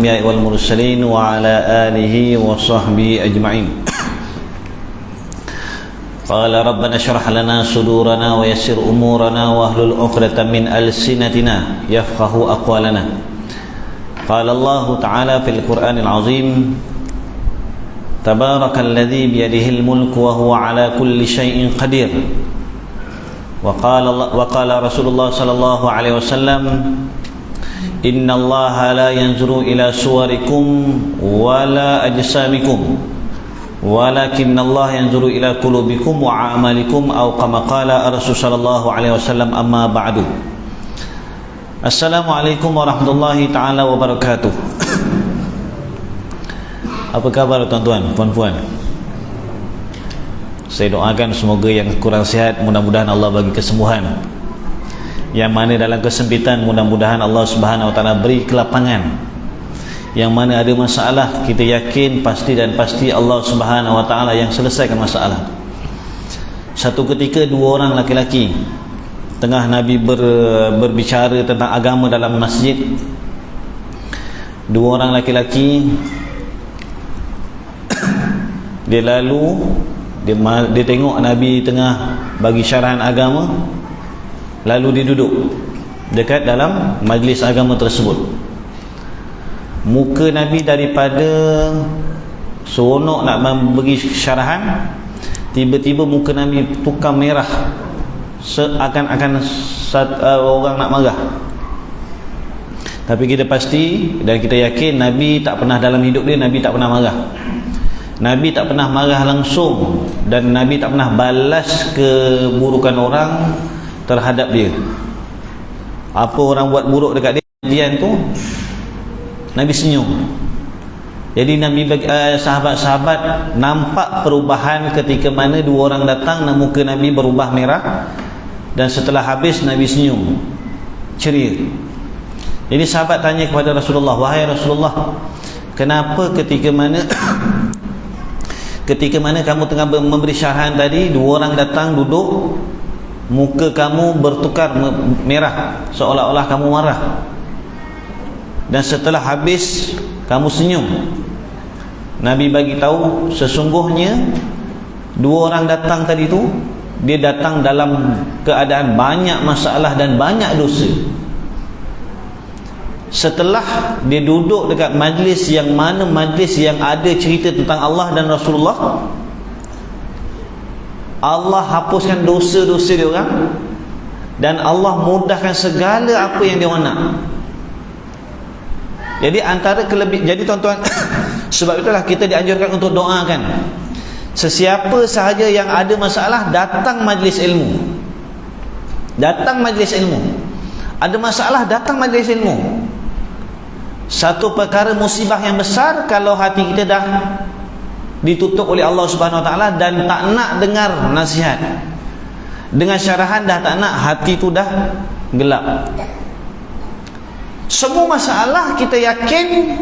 الأنبياء والمرسلين وعلى آله وصحبه أجمعين. قال ربنا اشرح لنا صدورنا ويسر أمورنا واحلل عقدة من ألسنتنا يفقه أقوالنا. قال الله تعالى في القرآن العظيم: تبارك الذي بيده الملك وهو على كل شيء قدير. وقال رسول الله صلى الله عليه وسلم: إن الله لا ينظر إلى صوركم ولا أجسامكم ولكن الله ينظر إلى قلوبكم وأعمالكم أو كما قال الرسول صلى الله عليه وسلم. أما بعد. Assalamualaikum warahmatullahi ta'ala wabarakatuh. Apa kabar tuan-tuan, puan-puan? Saya doakan semoga yang kurang sihat, mudah-mudahan Allah bagi kesembuhan. Yang mana dalam kesempitan, mudah-mudahan Allah Subhanahu wa taala beri kelapangan. Yang mana ada masalah, kita yakin pasti dan pasti Allah Subhanahu wa taala yang selesaikan masalah. Satu ketika dua orang laki-laki tengah Nabi berbicara tentang agama dalam masjid. Dua orang laki-laki dia lalu dia tengok Nabi tengah bagi syarahan agama, lalu dia duduk dekat dalam majlis agama tersebut. Muka Nabi daripada seronok nak bagi syarahan, tiba-tiba muka Nabi tukar merah, seakan-akan orang nak marah. Tapi kita pasti dan kita yakin Nabi tak pernah dalam hidup dia, Nabi tak pernah marah. Nabi tak pernah marah langsung, dan Nabi tak pernah balas keburukan orang terhadap dia. Apa orang buat buruk dekat dia tu, Nabi senyum. Jadi Nabi sahabat-sahabat nampak perubahan ketika mana dua orang datang dan muka Nabi berubah merah, dan setelah habis Nabi senyum ceria. Jadi sahabat tanya kepada Rasulullah, wahai Rasulullah, kenapa ketika mana kamu tengah memberi syarahan tadi, dua orang datang duduk, muka kamu bertukar merah, seolah-olah kamu marah, dan setelah habis kamu senyum? Nabi bagi tahu sesungguhnya dua orang datang tadi tu, dia datang dalam keadaan banyak masalah dan banyak dosa. Setelah dia duduk dekat majlis yang mana majlis yang ada cerita tentang Allah dan Rasulullah, Allah hapuskan dosa-dosa dia orang, dan Allah mudahkan segala apa yang dia orang nak. Jadi antara jadi tuan-tuan, sebab itulah kita dianjurkan untuk doakan. Sesiapa sahaja yang ada masalah, datang majlis ilmu. Datang majlis ilmu. Ada masalah, datang majlis ilmu. Satu perkara musibah yang besar kalau hati kita dah ditutup oleh Allah Subhanahu wa taala dan tak nak dengar nasihat. Dengan syarahan dah tak nak, hati tu dah gelap. Semua masalah kita yakin,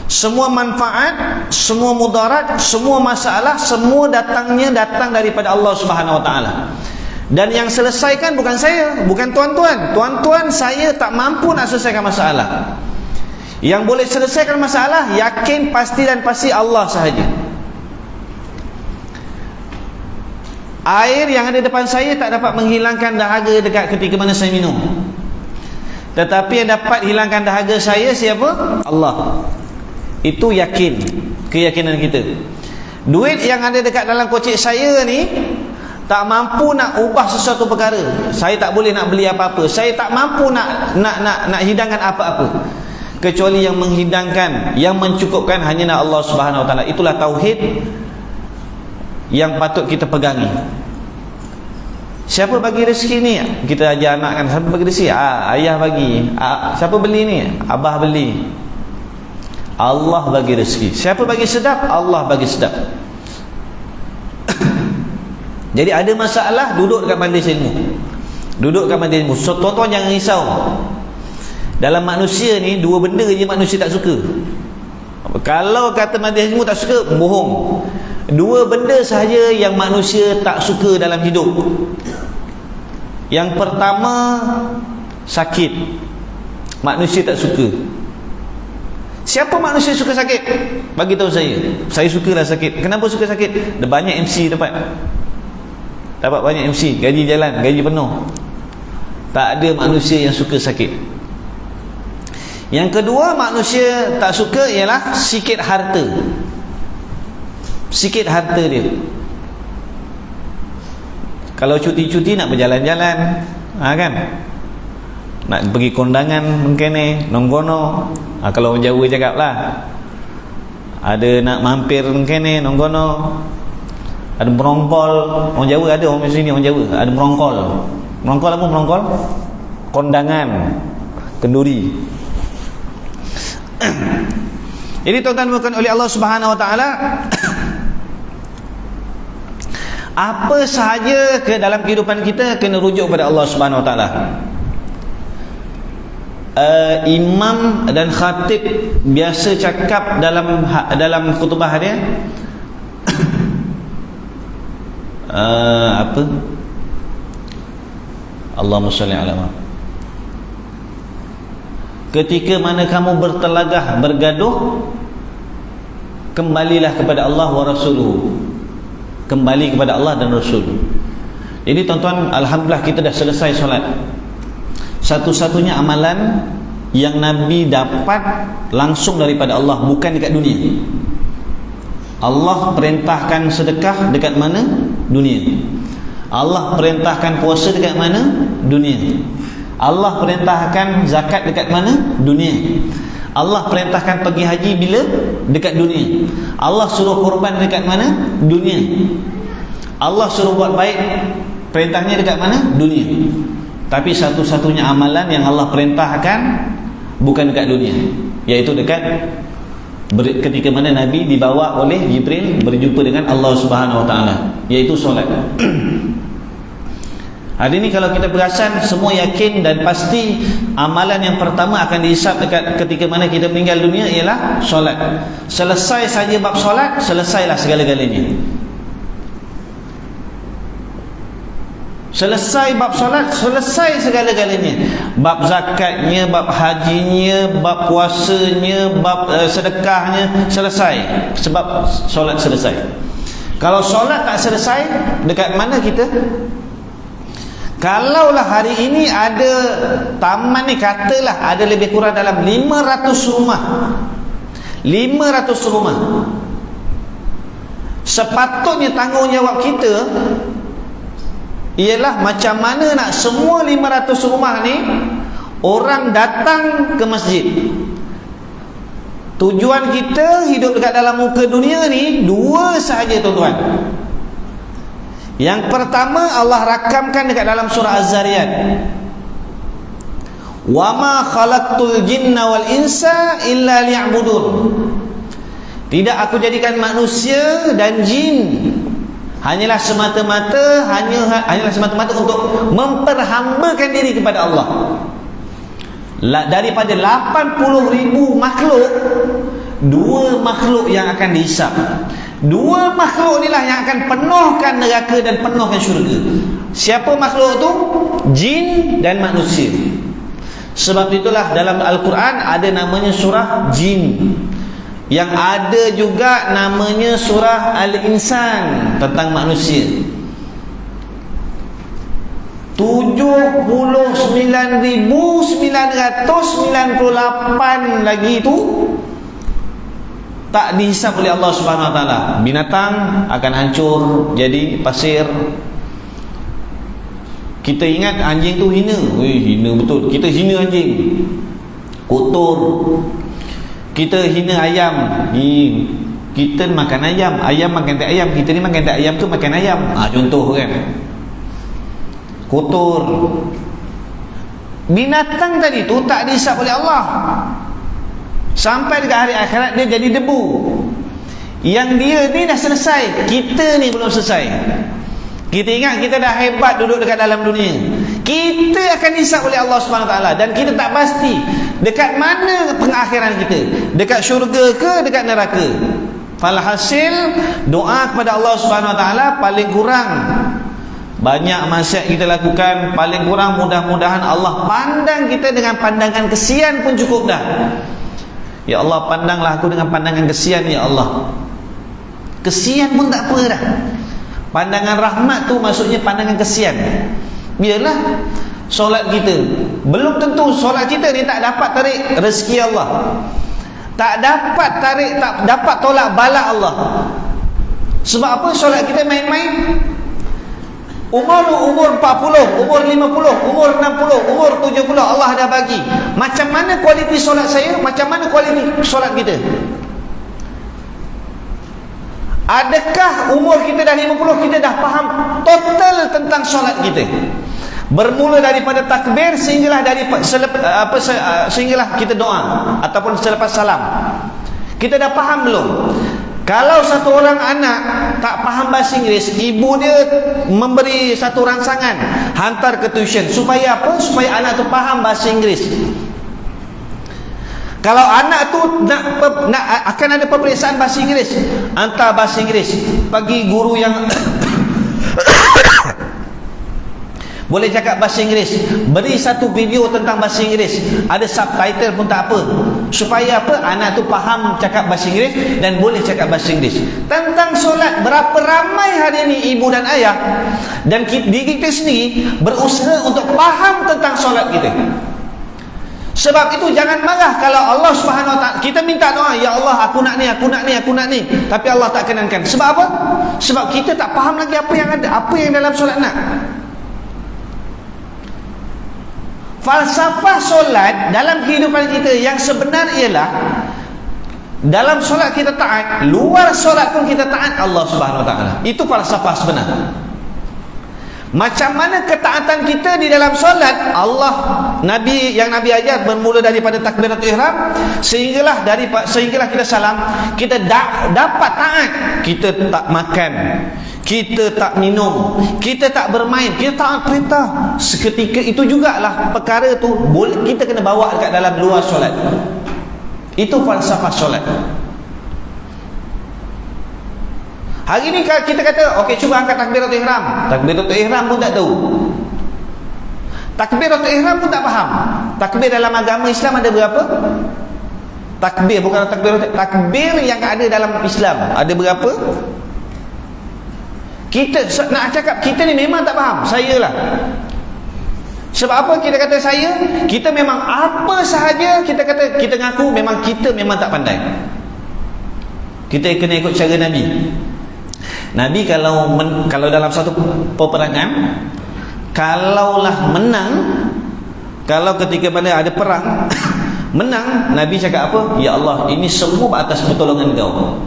semua manfaat, semua mudarat, semua masalah, semua datang daripada Allah Subhanahu wa taala. Dan yang selesaikan bukan saya, bukan tuan-tuan. Tuan-tuan, saya tak mampu nak selesaikan masalah. Yang boleh selesaikan masalah, yakin pasti dan pasti Allah sahaja. Air yang ada depan saya tak dapat menghilangkan dahaga dekat ketika mana saya minum. Tetapi yang dapat hilangkan dahaga saya siapa? Allah. Itu yakin, keyakinan kita. Duit yang ada dekat dalam kocek saya ni tak mampu nak ubah sesuatu perkara. Saya tak boleh nak beli apa-apa. Saya tak mampu nak hidangkan apa-apa, kecuali yang menghidangkan, yang mencukupkan hanyalah Allah Subhanahu wa taala. Itulah tauhid yang patut kita pegangi. Siapa bagi rezeki ni? Kita ajar anak kan, siapa bagi rezeki? Ayah bagi. Siapa beli ni? Abah beli. Allah bagi rezeki. Siapa bagi sedap? Allah bagi sedap. Jadi ada masalah, duduk dekat majlis ilmu. Duduk dekat majlis ilmu. So, tuan-tuan jangan risau. Dalam manusia ni, dua benda je manusia tak suka. Kalau kata majlis ilmu tak suka, bohong. Dua benda sahaja yang manusia tak suka dalam hidup. Yang pertama, sakit. Manusia tak suka. Siapa manusia suka sakit? Bagi tahu saya. Saya sukalah sakit. Kenapa suka sakit? Ada banyak MC dapat banyak MC, gaji jalan, gaji penuh. Tak ada manusia yang suka sakit. Yang kedua manusia tak suka ialah sikit harta. Sikit harta dia. Kalau cuti-cuti nak berjalan-jalan, kan, nak pergi kondangan mungkin ni nonggono, kalau orang Jawa cakap lah, ada nak mampir mungkin ni nonggono, ada merongkol. Orang Jawa ada, orang sini orang Jawa ada merongkol. Merongkol apa merongkol? Kondangan, kenduri. Jadi tuan-tuan bukan oleh Allah Subhanahu Wa Taala, apa sahaja ke dalam kehidupan kita kena rujuk pada Allah Subhanahu Wa Taala. Imam dan khatib biasa cakap dalam khutbah dia, apa? Allahumma shalli ala Muhammad. Ketika mana kamu bertelagah, bergaduh, kembalilah kepada Allah wa Rasuluhu. Kembali kepada Allah dan Rasul. Jadi tuan-tuan, alhamdulillah kita dah selesai solat. Satu-satunya amalan yang Nabi dapat langsung daripada Allah, bukan dekat dunia. Allah perintahkan sedekah dekat mana? Dunia. Allah perintahkan puasa dekat mana? Dunia. Allah perintahkan zakat dekat mana? Dunia. Allah perintahkan pergi haji bila? Dekat dunia. Allah suruh korban dekat mana? Dunia. Allah suruh buat baik, perintahnya dekat mana? Dunia. Tapi satu-satunya amalan yang Allah perintahkan bukan dekat dunia, iaitu dekat ketika mana Nabi dibawa oleh Jibril berjumpa dengan Allah Subhanahu Wa Taala, iaitu solat. Hari ini kalau kita perasan, semua yakin dan pasti amalan yang pertama akan dihisap dekat ketika mana kita meninggal dunia ialah solat. Selesai saja bab solat, selesailah segala-galanya. Selesai bab solat, selesai segala-galanya. Bab zakatnya, bab hajinya, bab puasanya, bab sedekahnya, selesai. Sebab solat selesai. Kalau solat tak selesai, dekat mana kita? Kalaulah hari ini ada taman ni, katalah ada lebih kurang dalam 500 rumah. 500 rumah. Sepatutnya tanggungjawab kita ialah macam mana nak semua 500 rumah ni orang datang ke masjid. Tujuan kita hidup dekat dalam muka dunia ni dua sahaja tuan-tuan. Yang pertama, Allah rakamkan dekat dalam surah Az-Zariyat, wa ma khalaqtul jinna wal insa illa liya'budun. Tidak aku jadikan manusia dan jin hanyalah semata-mata untuk memperhambakan diri kepada Allah. Daripada 80,000 makhluk, dua makhluk yang akan dihisap. Dua makhluk inilah yang akan penuhkan neraka dan penuhkan syurga. Siapa makhluk tu? Jin dan manusia. Sebab itulah dalam Al-Quran ada namanya surah jin, yang ada juga namanya surah Al-Insan, tentang manusia. 79.998 lagi tu tak dihisap oleh Allah Subhanahu Wa Taala. Binatang akan hancur jadi pasir. Kita ingat anjing tu hina. Hina betul. Kita hina anjing, kotor. Kita hina ayam. Kita makan ayam, ayam makan tak ayam. Kita ni makan tak ayam tu makan ayam. Contoh kan, kotor. Binatang tadi tu tak dihisap oleh Allah. Sampai dekat hari akhirat dia jadi debu. Yang dia ni dah selesai, kita ni belum selesai. Kita ingat kita dah hebat duduk dekat dalam dunia. Kita akan dihisap oleh Allah Subhanahu Wa Taala, dan kita tak pasti dekat mana pengakhiran kita, dekat syurga ke dekat neraka. Falhasil doa kepada Allah Subhanahu Wa Taala paling kurang banyak maksiat kita lakukan, paling kurang mudah-mudahan Allah pandang kita dengan pandangan kesian pun cukup dah. Ya Allah, pandanglah aku dengan pandangan kesian ya Allah. Kesian pun tak apa dah. Pandangan rahmat tu maksudnya pandangan kesian. Biarlah solat kita, belum tentu solat kita ni tak dapat tarik rezeki Allah, tak dapat tolak bala Allah. Sebab apa? Solat kita main-main. Umur 40, umur 50, umur 60, umur 70 Allah dah bagi. Macam mana kualiti solat saya? Macam mana kualiti solat kita? Adakah umur kita dah 50 kita dah faham total tentang solat kita? Bermula daripada takbir sehinggalah sehinggalah kita doa ataupun selepas salam. Kita dah faham belum? Kalau satu orang anak tak faham bahasa Inggeris, ibu dia memberi satu rangsangan, hantar ke tuition. Supaya apa? Supaya anak tu faham bahasa Inggeris. Kalau anak tu nak akan ada peperiksaan bahasa Inggeris, hantar bahasa Inggeris, bagi guru yang boleh cakap bahasa Inggeris, beri satu video tentang bahasa Inggeris, ada subtitle pun tak apa. Supaya apa? Anak tu faham cakap bahasa Inggeris dan boleh cakap bahasa Inggeris. Tentang solat, berapa ramai hari ini ibu dan ayah dan diri kita sendiri berusaha untuk faham tentang solat kita. Sebab itu jangan marah kalau Allah Subhanahu Wa Taala, kita minta doa, ya Allah aku nak ni, aku nak ni, aku nak ni, tapi Allah tak kenankan. Sebab apa? Sebab kita tak faham lagi apa yang ada, apa yang dalam solat nak. Falsafah solat dalam kehidupan kita yang sebenar ialah dalam solat kita taat, luar solat pun kita taat Allah Subhanahu Wa Taala. Itu falsafah sebenar. Macam mana ketaatan kita di dalam solat, Allah Nabi yang Nabi ajar bermula daripada takbiratul ihram sehinggalah kita salam, kita dapat taat. Kita tak makan, kita tak minum, kita tak bermain, kita taat perintah. Seketika itu jugalah perkara tu boleh kita kena bawa dekat dalam luar solat. Itu falsafah solat. Hari ni kita kata, okey cuba angkat takbiratul ihram. Takbiratul ihram pun tak tahu. Takbiratul ihram pun tak faham. Takbir dalam agama Islam ada berapa? Takbir, bukan takbir yang ada dalam Islam ada berapa? Kita nak cakap kita ni memang tak faham. Saya lah. Sebab apa kita kata saya? Kita memang apa sahaja kita kata, kita ngaku memang kita memang tak pandai. Kita kena ikut cara Nabi. Nabi kalau dalam satu peperangan, kalaulah menang, kalau ketika mana ada perang menang, Nabi cakap apa? Ya Allah, ini semua atas pertolongan Kau.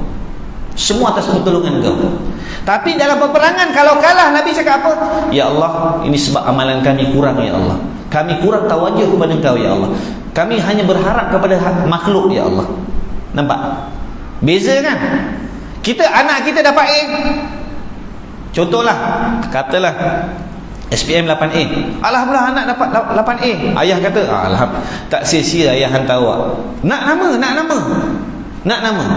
Semua atas pertolongan Kau. Tapi dalam peperangan kalau kalah, Nabi cakap apa? Ya Allah, ini sebab amalan kami kurang ya Allah. Kami kurang tawajuh kepada Kau ya Allah. Kami hanya berharap kepada makhluk ya Allah. Nampak? Beza kan? Anak kita dapat A. Contohlah, katalah SPM 8A. Alhamdulillah anak dapat 8A. Ayah kata, alhamdulillah, tak sia-sia ayah hantar awak. Nak nama.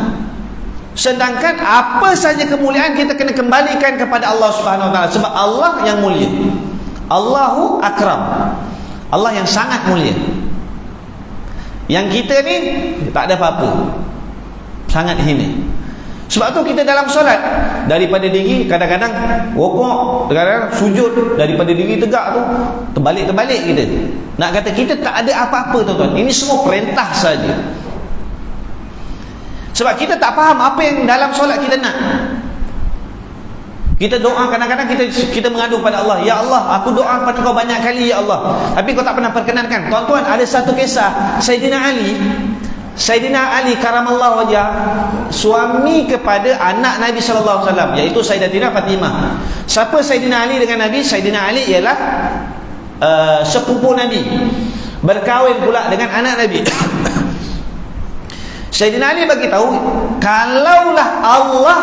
Sedangkan apa saja kemuliaan kita kena kembalikan kepada Allah Subhanahu Wa Taala, sebab Allah yang mulia. Allahu akram. Allah yang sangat mulia. Yang kita ni tak ada apa-apa. Sangat hina. Sebab tu kita dalam solat, daripada diri kadang-kadang rokok, kadang-kadang sujud, daripada diri tegak tu terbalik-terbalik kita. Nak kata kita tak ada apa-apa tuan-tuan. Ini semua perintah saja. Sebab kita tak faham apa yang dalam solat kita nak. Kita doa, kadang-kadang kita mengadu pada Allah, ya Allah, aku doa kepada Kau banyak kali ya Allah, tapi Kau tak pernah perkenankan. Tuan-tuan, ada satu kisah Sayyidina Ali karamallahu wajah, suami kepada anak Nabi sallallahu alaihi wasallam, iaitu Sayyidatina Fatimah. Siapa Sayyidina Ali dengan Nabi? Sayyidina Ali ialah sepupu Nabi, berkahwin pula dengan anak Nabi. Sayyidina Ali bagi tahu, kalaulah Allah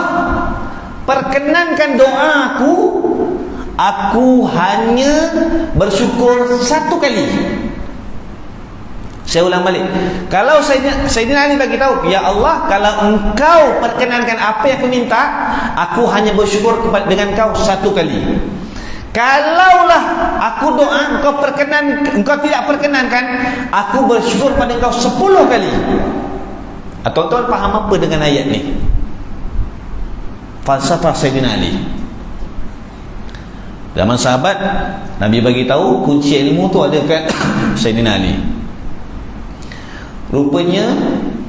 perkenankan doaku, aku hanya bersyukur satu kali. Saya ulang balik. Kalau Sayyidina Ali bagi tahu, ya Allah, kalau Engkau perkenankan apa yang aku minta, aku hanya bersyukur dengan Kau satu kali. Kalaulah aku doa, Engkau tidak perkenankan, aku bersyukur pada Engkau 10 kali. Tuan-tuan faham apa dengan ayat ni? Falsafah Sayyidina Ali. Zaman sahabat, Nabi bagi tahu kunci ilmu tu ada kat Sayyidina Ali. Rupanya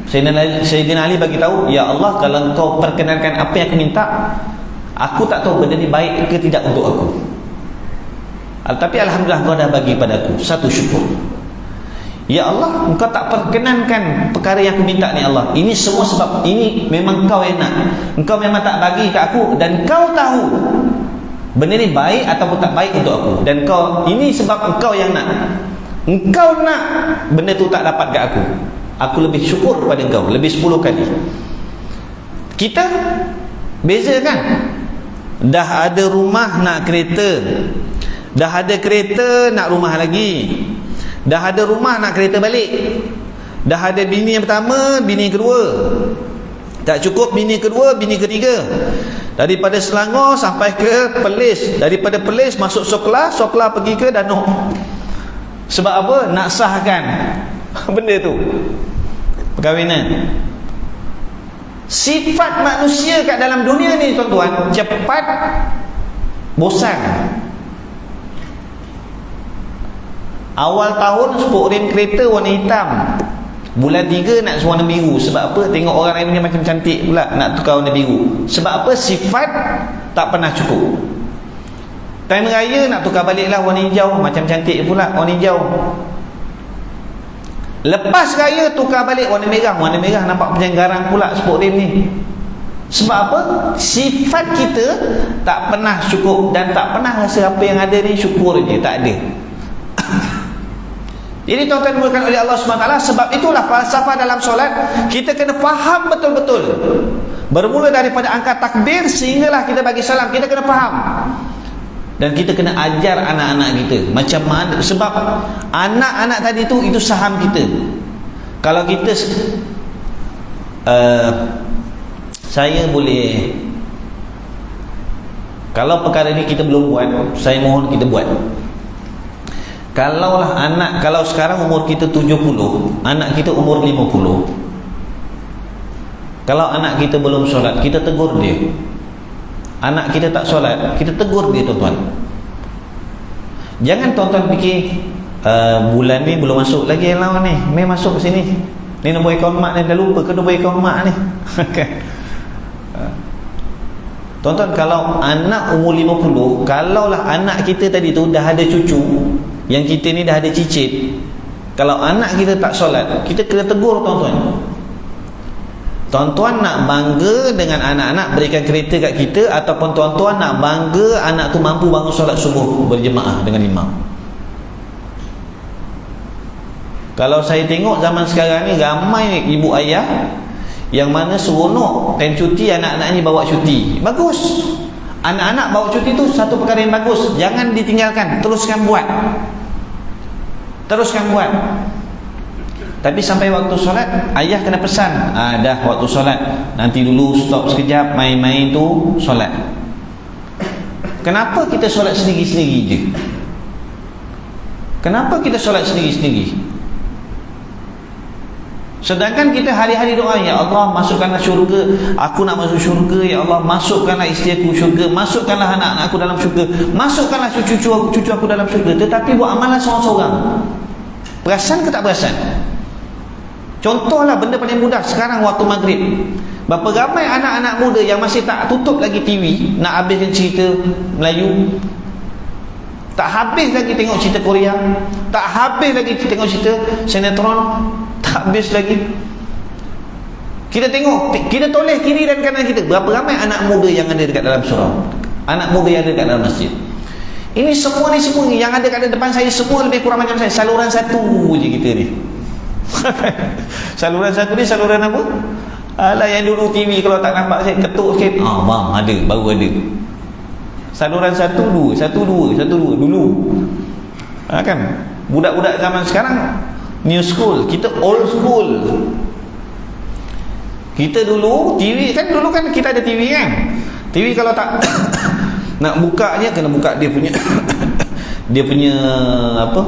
Sayyidina Ali bagi tahu, ya Allah, kalau kau perkenankan apa yang aku minta, aku tak tahu benda ni baik ke tidak untuk aku. Tapi alhamdulillah kau dah bagi padaku, satu syukur. Ya Allah, engkau tak perkenankan perkara yang aku minta ni Allah. Ini semua sebab ini memang kau yang nak. Engkau memang tak bagi kat aku dan kau tahu benda ni baik ataupun tak baik untuk aku. Dan kau, ini sebab engkau yang nak. Engkau nak benda tu tak dapat kat aku. Aku lebih syukur pada engkau, lebih 10 kali. Kita beza kan? Dah ada rumah nak kereta. Dah ada kereta nak rumah lagi. Dah ada rumah nak kereta balik. Dah ada bini yang pertama, bini yang kedua. Tak cukup bini kedua, bini ketiga. Daripada Selangor sampai ke Perlis. Daripada Perlis masuk Sokla, Sokla pergi ke Danau. Sebab apa? Nak sahkan benda tu, perkahwinan. Sifat manusia kat dalam dunia ni tuan-tuan, cepat bosan. Awal tahun spok rem kereta warna hitam, bulan 3 nak warna biru. Sebab apa? Tengok orang lain ni macam cantik pula, nak tukar warna biru. Sebab apa? Sifat tak pernah cukup. Time raya nak tukar balik lah warna hijau, macam cantik pula warna hijau. Lepas raya tukar balik warna merah. Warna merah nampak macam garang pula spok rem ni. Sebab apa? Sifat kita tak pernah cukup dan tak pernah rasa apa yang ada ni syukur je, tak ada. Jadi tuan-tuan dimulakan oleh Allah SWT. Sebab itulah falsafah dalam solat kita kena faham betul-betul. Bermula daripada angkat takbir sehinggalah kita bagi salam, kita kena faham. Dan kita kena ajar anak-anak kita macam mana. Sebab anak-anak tadi tu, itu saham kita. Kalau kita saya boleh, kalau perkara ni kita belum buat, saya mohon kita buat. Kalaulah anak, kalau sekarang umur kita 70, anak kita umur 50, kalau anak kita belum solat, kita tegur dia. Anak kita tak solat, kita tegur dia tuan-tuan. Jangan tuan-tuan fikir bulan ni belum masuk lagi lawan ni, mai masuk ke sini. Ni nombor akaun mak ni, dah lupa ke nombor akaun mak ni. Tuan-tuan, kalau anak umur 50, kalaulah anak kita tadi tu dah ada cucu, yang kita ni dah ada cicit, kalau anak kita tak solat, kita kena tegur tuan-tuan. Tuan-tuan nak bangga dengan anak-anak berikan kereta kat kita, ataupun tuan-tuan nak bangga anak tu mampu bangun solat subuh berjemaah dengan imam? Kalau saya tengok zaman sekarang ni, ramai ibu ayah yang mana seronok time cuti anak-anaknya bawa cuti. Bagus. Anak-anak bawa cuti tu satu perkara yang bagus. Jangan ditinggalkan, teruskan buat. Teruskan buat. Tapi sampai waktu solat, ayah kena pesan, dah waktu solat, nanti dulu stop sekejap, main-main tu solat. Kenapa kita solat sendiri-sendiri je? Kenapa kita solat sendiri-sendiri? Sedangkan kita hari-hari doa, ya Allah masukkanlah syurga, aku nak masuk syurga, ya Allah masukkanlah isteri aku syurga, masukkanlah anak-anak aku dalam syurga, masukkanlah cucu aku dalam syurga. Tetapi buat amalan seorang-seorang. Perasan ke tak perasan? Contohlah benda paling mudah sekarang waktu maghrib. Berapa ramai anak-anak muda yang masih tak tutup lagi TV, nak habiskan cerita Melayu, tak habis lagi tengok cerita Korea, tak habis lagi tengok cerita sinetron, tak habis lagi. Kita tengok, kita toleh kiri dan kanan kita. Berapa ramai anak muda yang ada dekat dalam surau, anak muda yang ada dekat dalam masjid. Ini semua yang ada kat depan saya, semua lebih kurang macam saya. Saluran satu je kita ni. Saluran satu ni saluran apa? Alah, yang dulu TV kalau tak nampak saya ketuk sikit, bang ada, baru ada. Saluran satu dua dulu. Kan budak-budak zaman sekarang new school, kita old school. Kita dulu TV kan, dulu kan kita ada TV kan. TV kalau tak nak bukanya kena buka dia punya dia punya apa,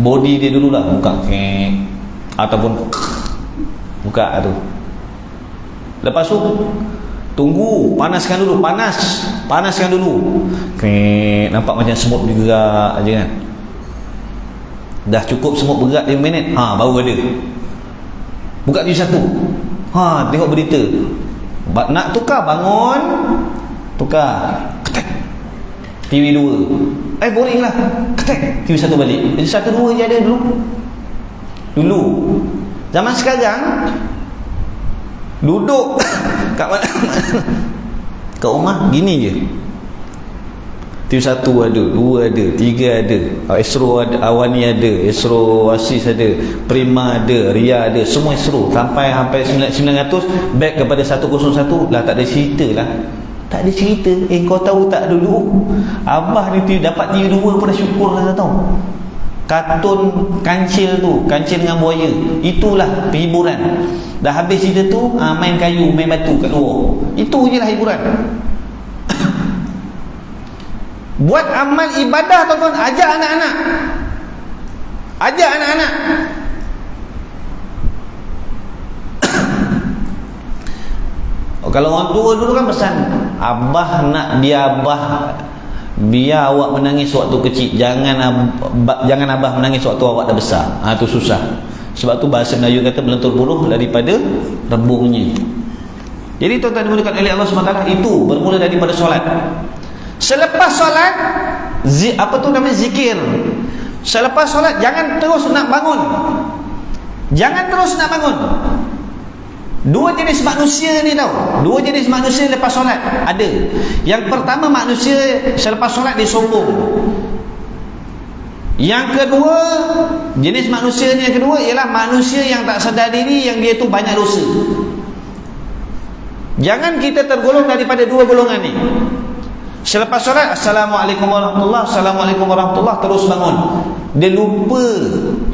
body dia dululah, buka ataupun buka tu. Lepas tu tunggu, panaskan dulu, panaskan dulu. Nampak macam semut bergerak aja kan. Dah cukup semut bergerak 5 minit, baru ada. Buka TV 1. Tengok berita. Nak tukar, bangun, tukar. Ketek. TV 2. Boring lah. Ketek. TV 1 balik. Jadi 1 2 je ada dulu. Zaman sekarang duduk kat mana kat rumah gini je. TV 1 ada, 2 ada, 3 ada, Astro ada, Awani ada, Astro Oasis ada, Prima ada, Ria ada, semua Astro sampai 900 back kepada 101 lah. Tak ada cerita lah. Tak ada cerita. Kau tahu tak, dulu abah ni dapat TV 2 pun dah syukur lah tau. Kartun kancil tu, kancil dengan buaya, itulah hiburan. Dah habis cerita tu, main kayu, main batu kat luar. Itu je lah hiburan. Buat amal ibadah tuan-tuan, ajak anak-anak. Ajak anak-anak. Kalau orang tua dulu kan pesan, abah nak biar awak menangis waktu kecil, jangan abah menangis waktu awak dah besar. Tu susah. Sebab tu bahasa Melayu kata melentur buruh daripada rebungnya. Jadi tuan-tuan dimulakan oleh Allah SWT, itu bermula daripada solat. Selepas solat, zikir. Selepas solat jangan terus nak bangun. Jangan terus nak bangun. Dua jenis manusia ni tau. Dua jenis manusia lepas solat ada. Yang pertama, manusia selepas solat dia sombong. Yang kedua, jenis manusia ni yang kedua ialah manusia yang tak sedar diri, yang dia tu banyak dosa. Jangan kita tergolong daripada dua golongan ni. Selepas solat, Assalamualaikum warahmatullahi, Assalamualaikum warahmatullahi, terus bangun. Dia lupa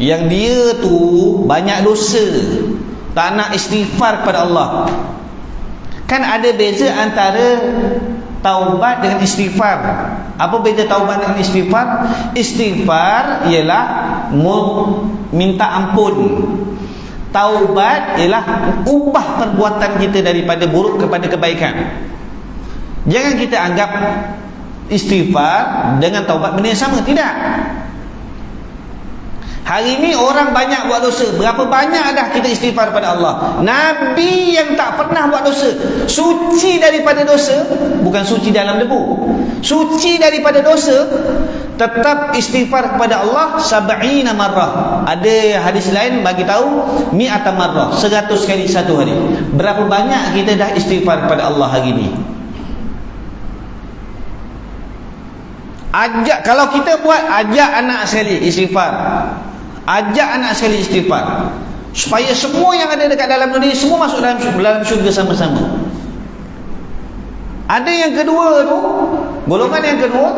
yang dia tu banyak dosa, tak nak istighfar kepada Allah. Kan ada beza antara taubat dengan istighfar. Apa beza taubat dengan istighfar? Istighfar ialah minta ampun. Taubat ialah ubah perbuatan kita daripada buruk kepada kebaikan. Jangan kita anggap istighfar dengan taubat benda yang sama. Tidak. Hari ini orang banyak buat dosa. Berapa banyak dah kita istighfar pada Allah. Nabi yang tak pernah buat dosa, suci daripada dosa, bukan suci dalam debu, suci daripada dosa, tetap istighfar kepada Allah 70 marrah. Ada hadis lain bagi tahu 100 marrah, 100 kali satu hari. Berapa banyak kita dah istighfar kepada Allah hari ini? Kalau kita buat, ajak anak sekali istighfar. Ajak anak sekali istighfar, supaya semua yang ada dekat dalam dunia semua masuk dalam syurga sama-sama. Ada yang kedua tu, golongan yang kedua,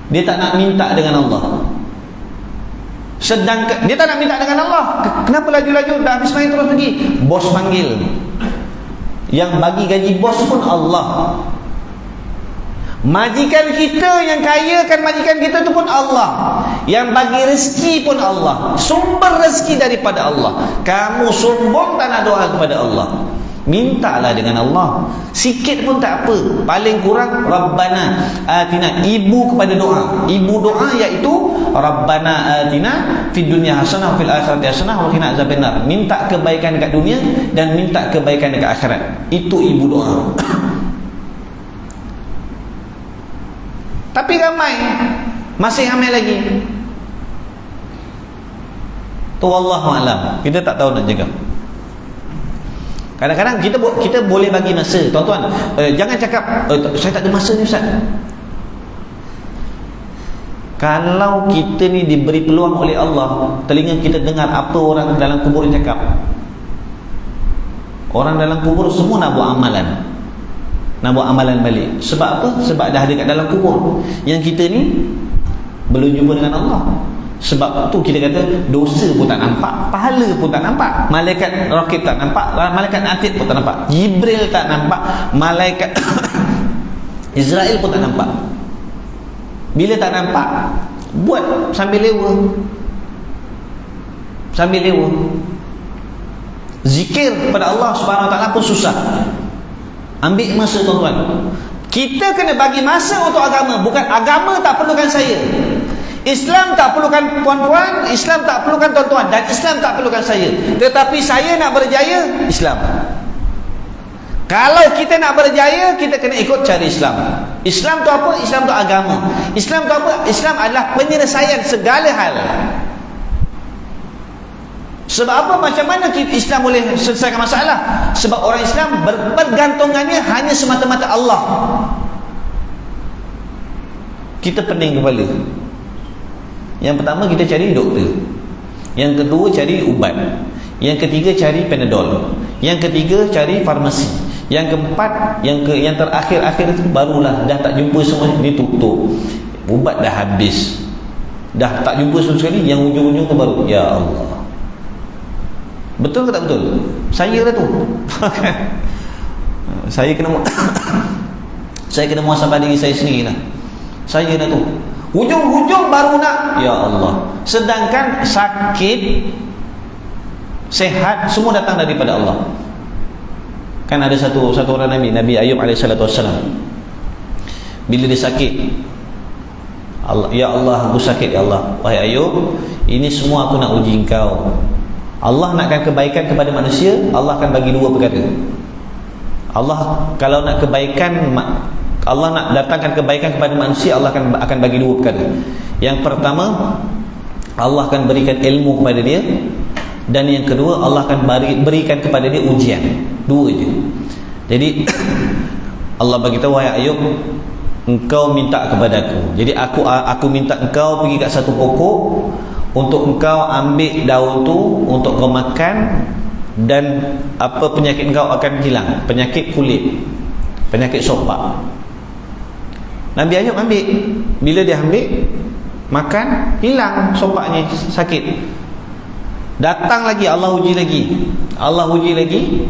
dia tak nak minta dengan Allah. Sedangkan dia tak nak minta dengan Allah. Kenapa laju-laju dah habis main terus pergi? Bos panggil. Yang bagi gaji bos pun Allah. Majikan kita yang kaya kan, majikan kita tu pun Allah. Yang bagi rezeki pun Allah. Sumber rezeki daripada Allah. Kamu sombong tak nak doa kepada Allah, mintalah dengan Allah. Sikit pun tak apa. Paling kurang Rabbana atina. Ibu kepada doa. Ibu doa iaitu Rabbana atina fid dunya hasanah fil akhirati hasanah wa qina azabannar. Minta kebaikan dekat dunia dan minta kebaikan dekat akhirat. Itu ibu doa. Tapi ramai, masih ramai lagi tu wallahu alam. Kita tak tahu nak jaga. Kadang-kadang kita boleh bagi masa, tuan-tuan. Jangan cakap saya tak ada masa ni Ustaz. Kalau kita ni diberi peluang oleh Allah, telinga kita dengar apa orang dalam kubur cakap. Orang dalam kubur semua nak buat amalan, nak buat amalan balik. Sebab apa? Sebab dah ada kat dalam kubur. Yang kita ni belum jumpa dengan Allah. Sebab tu kita kata dosa pun tak nampak, pahala pun tak nampak, malaikat rakib tak nampak, malaikat atid pun tak nampak, Jibril tak nampak, malaikat Israel pun tak nampak. Bila tak nampak, buat sambil lewa. Sambil lewa. Zikir pada Allah Subhanahu Wa Taala pun susah. Ambil masa tuan-tuan. Kita kena bagi masa untuk agama. Bukan agama tak perlukan saya. Islam tak perlukan puan-puan, Islam tak perlukan tuan-tuan, dan Islam tak perlukan saya. Tetapi saya nak berjaya, Islam. Kalau kita nak berjaya, kita kena ikut cara Islam. Islam tu apa? Islam tu agama. Islam tu apa? Islam adalah penyelesaian segala hal. Sebab apa? Macam mana Islam boleh selesaikan masalah? Sebab orang Islam bergantungannya hanya semata-mata Allah. Kita pening kepala. Yang pertama kita cari doktor. Yang kedua cari ubat. Yang ketiga cari Panadol. Yang ketiga cari farmasi. Yang keempat, yang terakhir-akhir itu barulah dah tak jumpa semua, dia tutup. Ubat dah habis. Dah tak jumpa semua sekali, yang ujung-ujung tu baru, ya Allah. Betul ke tak betul? Saya lah tu. Saya kena muhasabah diri saya sendiri lah. Saya lah tu. Hujung-hujung baru nak, ya Allah. Sedangkan sakit, sehat, semua datang daripada Allah. Kan ada satu orang Nabi Ayub alaihissalam. Bila dia sakit, Allah, ya Allah, aku sakit ya Allah. Wahai Ayub, ini semua aku nak uji engkau. Allah nakkan kebaikan kepada manusia, Allah akan bagi dua perkara. Allah kalau nak kebaikan, Allah nak datangkan kebaikan kepada manusia, Allah akan bagi dua perkara. Yang pertama, Allah akan berikan ilmu kepada dia, dan yang kedua, Allah akan berikan kepada dia ujian. Dua je. Jadi Allah bagi tahu, wahai Ayub, engkau minta kepada aku. Jadi aku minta engkau pergi kat satu pokok untuk engkau ambil daun tu untuk kau makan, dan apa penyakit engkau akan hilang. Penyakit kulit, penyakit sopak. Nabi Ayub ambil. Bila dia ambil, makan, hilang sopaknya, sakit. Datang lagi, Allah uji lagi. Allah uji lagi.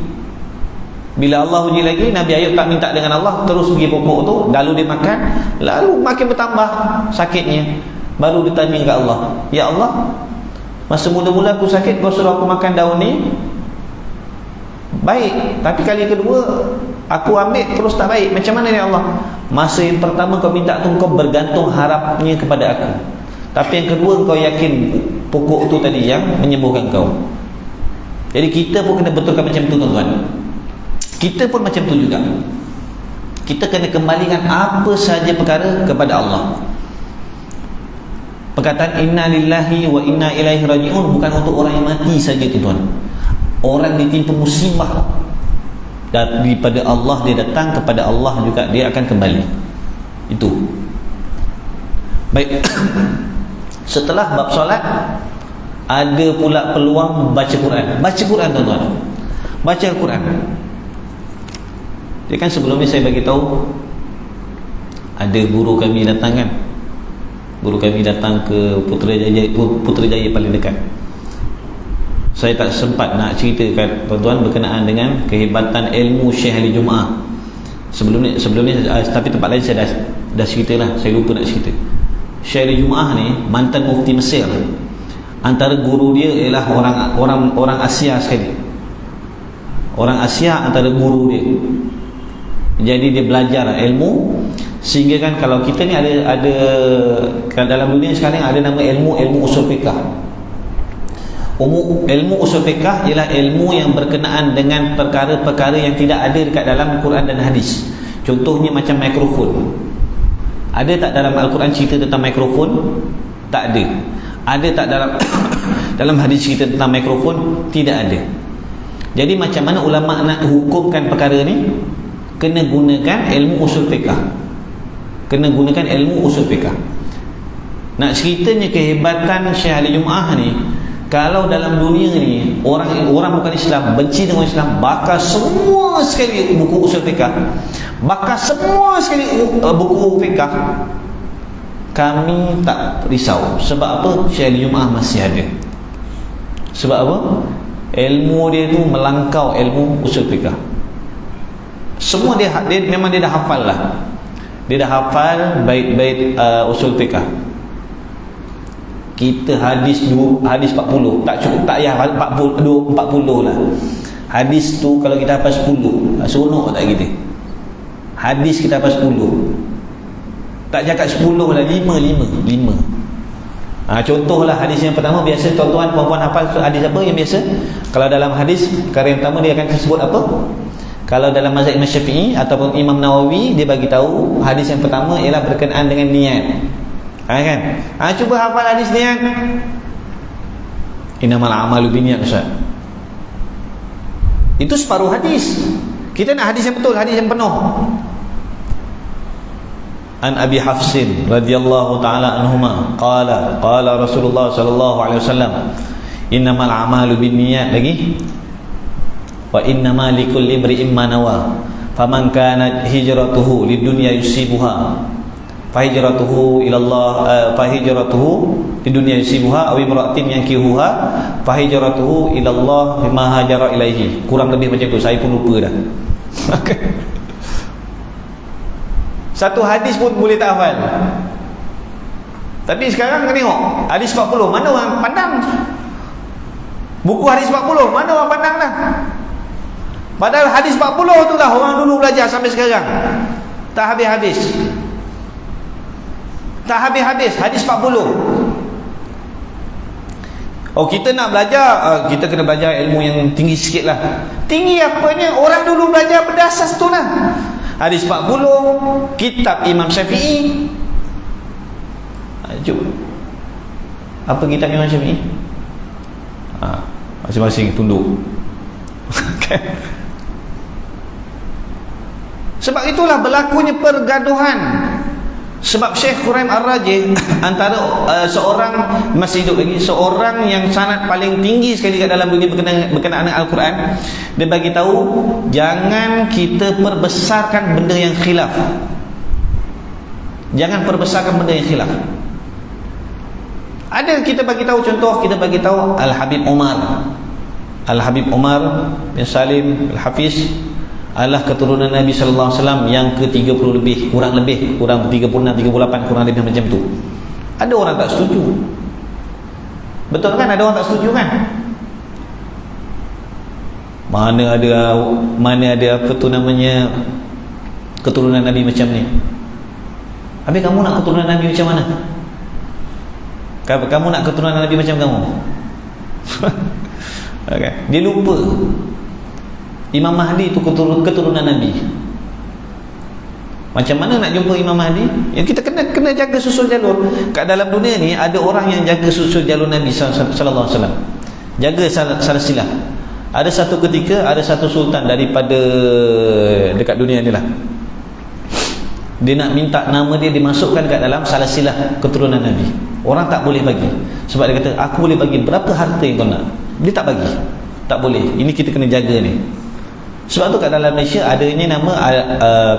Bila Allah uji lagi, Nabi Ayub tak minta dengan Allah, terus pergi pokok tu, lalu dia makan, lalu makin bertambah sakitnya. Baru dia tanya ke Allah, ya Allah, masa mula-mula aku sakit, kau suruh aku makan daun ni, baik. Tapi kali kedua aku ambil, terus tak baik. Macam mana ni Allah? Masa yang pertama kau minta tu, kau bergantung harapnya kepada aku. Tapi yang kedua, kau yakin pokok tu tadi yang menyembuhkan kau. Jadi kita pun kena betulkan macam tu, tuan-tuan. Kita pun macam tu juga. Kita kena kembalikan apa sahaja perkara kepada Allah. Perkataan inna lillahi wa inna ilaihi raji'un bukan untuk orang yang mati saja, tuan-tuan. Orang ditimpa musibah, daripada Allah dia datang, kepada Allah juga dia akan kembali. Itu. Baik. Setelah bab solat, ada pula peluang baca Quran. Baca Quran, tuan-tuan. Baca Al-Quran. Jadi kan sebelum ni saya bagi tahu, ada guru kami datang kan. Guru kami datang ke Putrajaya paling dekat. Saya tak sempat nak ceritakan, tuan-tuan, berkenaan dengan kehebatan ilmu Syekh Ali Jumaah. Sebelum ni tapi tempat lain saya dah ceritalah, saya lupa nak cerita. Syekh Ali Jumaah ni mantan mufti Mesir. Antara guru dia ialah orang Asia sekali. Orang Asia antara guru dia. Jadi dia belajar ilmu, sehingga kan kalau kita ni ada dalam dunia sekarang ada nama ilmu usul fiqh. Ilmu usul fiqh ialah ilmu yang berkenaan dengan perkara-perkara yang tidak ada dekat dalam Quran dan hadis. Contohnya macam mikrofon. Ada tak dalam Al-Quran cerita tentang mikrofon? Tak ada. Ada tak dalam hadis cerita tentang mikrofon? Tidak ada. Jadi macam mana ulama nak hukumkan perkara ni? Kena gunakan ilmu usul fiqh. Kena gunakan ilmu usul fiqh. Nak ceritanya kehebatan Syekh Ali Jumaah ni, kalau dalam dunia ni orang bukan Islam benci dengan Islam, bakar semua sekali buku usul fiqh, bakar semua sekali buku fiqh, kami tak risau. Sebab apa? Syekh Ali Jumaah masih ada. Sebab apa? Ilmu dia tu melangkau ilmu usul fiqh. Semua dia memang dia dah hafal lah. Dia dah hafal bait-bait usul fiqh. kita hadis 40, tak cukup, tak ya 40 lah. Hadis tu kalau kita hafal 10, seronok tak kita? Hadis kita hafal 10. Tak cakap 10 lah, 5. Contohlah hadis yang pertama, biasa tuan-tuan puan-puan hafal hadis apa yang biasa? Kalau dalam hadis perkara yang pertama dia akan sebut apa? Kalau dalam mazhab Imam Syafi'i ataupun Imam Nawawi, dia bagi tahu hadis yang pertama ialah berkenaan dengan niat. Kan? Cuba hafal hadis niat. Innamal a'malu binniyat, Ustaz. Itu separuh hadis. Kita nak hadis yang betul, hadis yang penuh. An Abi Hafsin radhiyallahu taala anhuma qala Rasulullah sallallahu alaihi wasallam innamal a'malu binniyat, lagi wa innamal likulli imri'in ma nawa faman kanat hijratuhu lidunya yusibuha fahijratuhu ila Allah fahijratuhu lidunya yusibuha aw imra'atin yankihuha fahijratuhu ila Allah bima hajara ilaihi. Kurang lebih macam tu, saya pun lupa dah. Satu hadis pun boleh tak hafal. Tapi sekarang tengok hadis 40, mana orang pandang? Buku hadis 40, mana orang pandang dah? Padahal hadis 40 tu lah orang dulu belajar sampai sekarang. Tak habis-habis. Hadis 40. Kita nak belajar, kita kena belajar ilmu yang tinggi sikit lah. Tinggi apanya? Orang dulu belajar berdasar tu lah. Hadis 40, kitab Imam Syafi'i. Cuba, apa kitab Imam Syafi'i? Masing-masing tunduk. Sebab itulah berlakunya pergaduhan. Sebab Syekh Quraim Ar-Rajih antara seorang, masih hidup lagi, seorang yang sangat paling tinggi sekali kat dalam dunia berkenaan dengan Al-Quran, dia bagi tahu jangan kita perbesarkan benda yang khilaf. Jangan perbesarkan benda yang khilaf. Ada kita bagi tahu contoh, kita bagi tahu Al-Habib Umar bin Salim Al-Hafiz adalah keturunan Nabi sallallahu alaihi wasallam yang ke-30 lebih, kurang 36, 38, kurang lebih macam tu. Ada orang tak setuju. Betul kan? Ada orang tak setuju kan? Mana ada apa tu namanya keturunan Nabi macam ni. Habis kamu nak keturunan Nabi macam mana? Kamu nak keturunan Nabi macam kamu? Okay. Dia lupa Imam Mahdi itu keturunan Nabi. Macam mana nak jumpa Imam Mahdi? Yang kita kena jaga susul jalur. Kat dalam dunia ni ada orang yang jaga susul jalur Nabi sallallahu alaihi wasallam. Jaga silsilah. Ada satu ketika ada satu sultan daripada dekat dunia ni lah. Dia nak minta nama dia dimasukkan kat dalam silsilah keturunan Nabi. Orang tak boleh bagi. Sebab dia kata, aku boleh bagi berapa harta yang kau nak. Dia tak bagi. Tak boleh. Ini kita kena jaga ni. Sebab tu kat dalam Malaysia adanya nama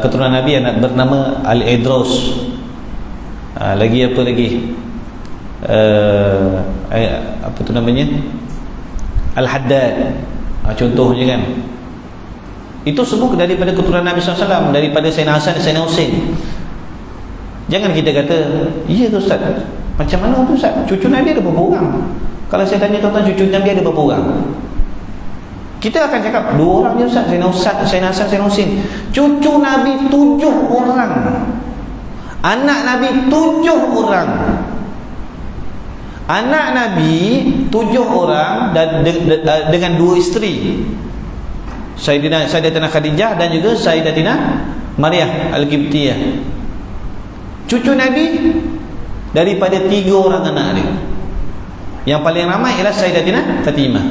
keturunan Nabi yang bernama Al-Idrus. Lagi apa lagi? Apa tu namanya? Al-Haddad. Contohnya kan. Itu semua daripada keturunan Nabi SAW, daripada Sayyidina Hasan dan Sayyidina Husain. Jangan kita kata, iya tu Ustaz, macam mana tu Ustaz? Cucu Nabi ada berapa orang? Kalau saya tanya tuan-tuan, cucu Nabi ada berapa orang? Kita akan cakap 2 orang je Ustaz, Sayyidina Hasan, Sayyidina Husain. Cucu Nabi 7 orang. Anak Nabi 7 orang. Anak Nabi 7 orang dan dengan 2 isteri. Sayyidatina Khadijah dan juga Sayyidatina Maryah Al-Qibtiyah. Cucu Nabi daripada 3 orang anak dia. Yang paling ramai ialah Sayyidatina Fatimah.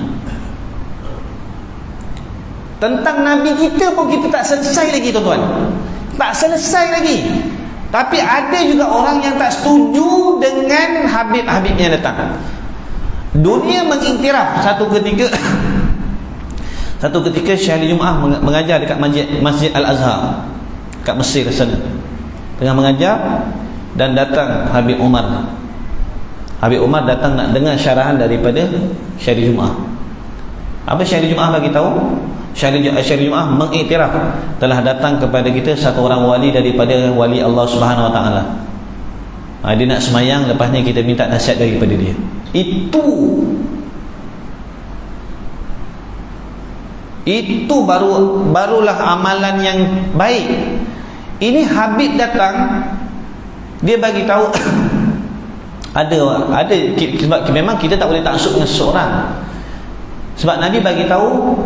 Tentang Nabi kita pun kita tak selesai lagi tuan-tuan. Tak selesai lagi. Tapi ada juga orang yang tak setuju dengan Habib-Habib yang datang. Dunia mengiktiraf satu ketika Syekh Ali Jumaah mengajar dekat Masjid Al-Azhar kat Mesir sana. Tengah mengajar dan datang Habib Umar. Habib Umar datang nak dengar syarahan daripada Syekh Ali Jumaah. Apa Syekh Ali Jumaah bagi tahu? Syekh Ali Jumaah mengiktiraf telah datang kepada kita satu orang wali daripada wali Allah Subhanahu Wa Taala. Dia nak semayang, lepasnya kita minta nasihat daripada dia. Itu barulah amalan yang baik. Ini Habib datang, dia bagi tahu ada sebab memang kita tak boleh taksub dengan seseorang. Sebab Nabi bagi tahu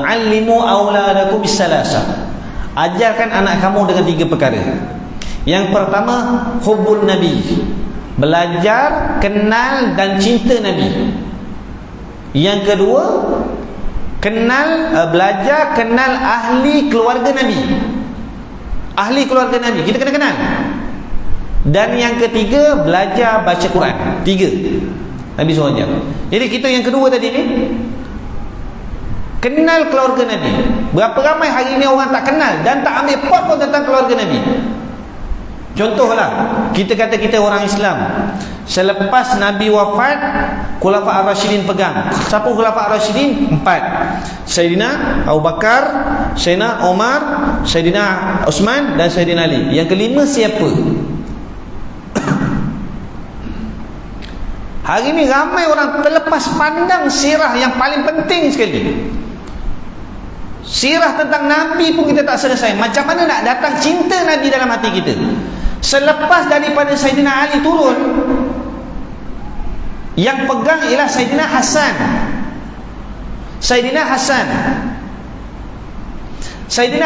allimu auladakum bisalasa. Ajarkan anak kamu dengan 3 perkara. Yang pertama, hubbun Nabi. Belajar, kenal dan cinta Nabi. Yang kedua, belajar kenal ahli keluarga Nabi. Ahli keluarga Nabi kita kena kenal. Dan yang ketiga, belajar baca Quran. 3 Nabi suruh ajar. Jadi kita yang kedua tadi ni, kenal keluarga Nabi. Berapa ramai hari ni orang tak kenal dan tak ambil part pun tentang keluarga Nabi. Contohlah, kita kata kita orang Islam, selepas Nabi wafat, Khulafa' Ar-Rasyidin pegang. Siapa Khulafa' Ar-Rasyidin? 4. Sayyidina Abu Bakar, Sayyidina Umar, Sayyidina Uthman dan Sayyidina Ali. Yang kelima siapa? Hari ni ramai orang terlepas pandang sirah yang paling penting sekali. Sirah tentang Nabi pun kita tak selesai. Macam mana nak datang cinta Nabi dalam hati kita? Selepas daripada Sayyidina Ali turun, yang pegang ialah Sayyidina Hasan. Sayyidina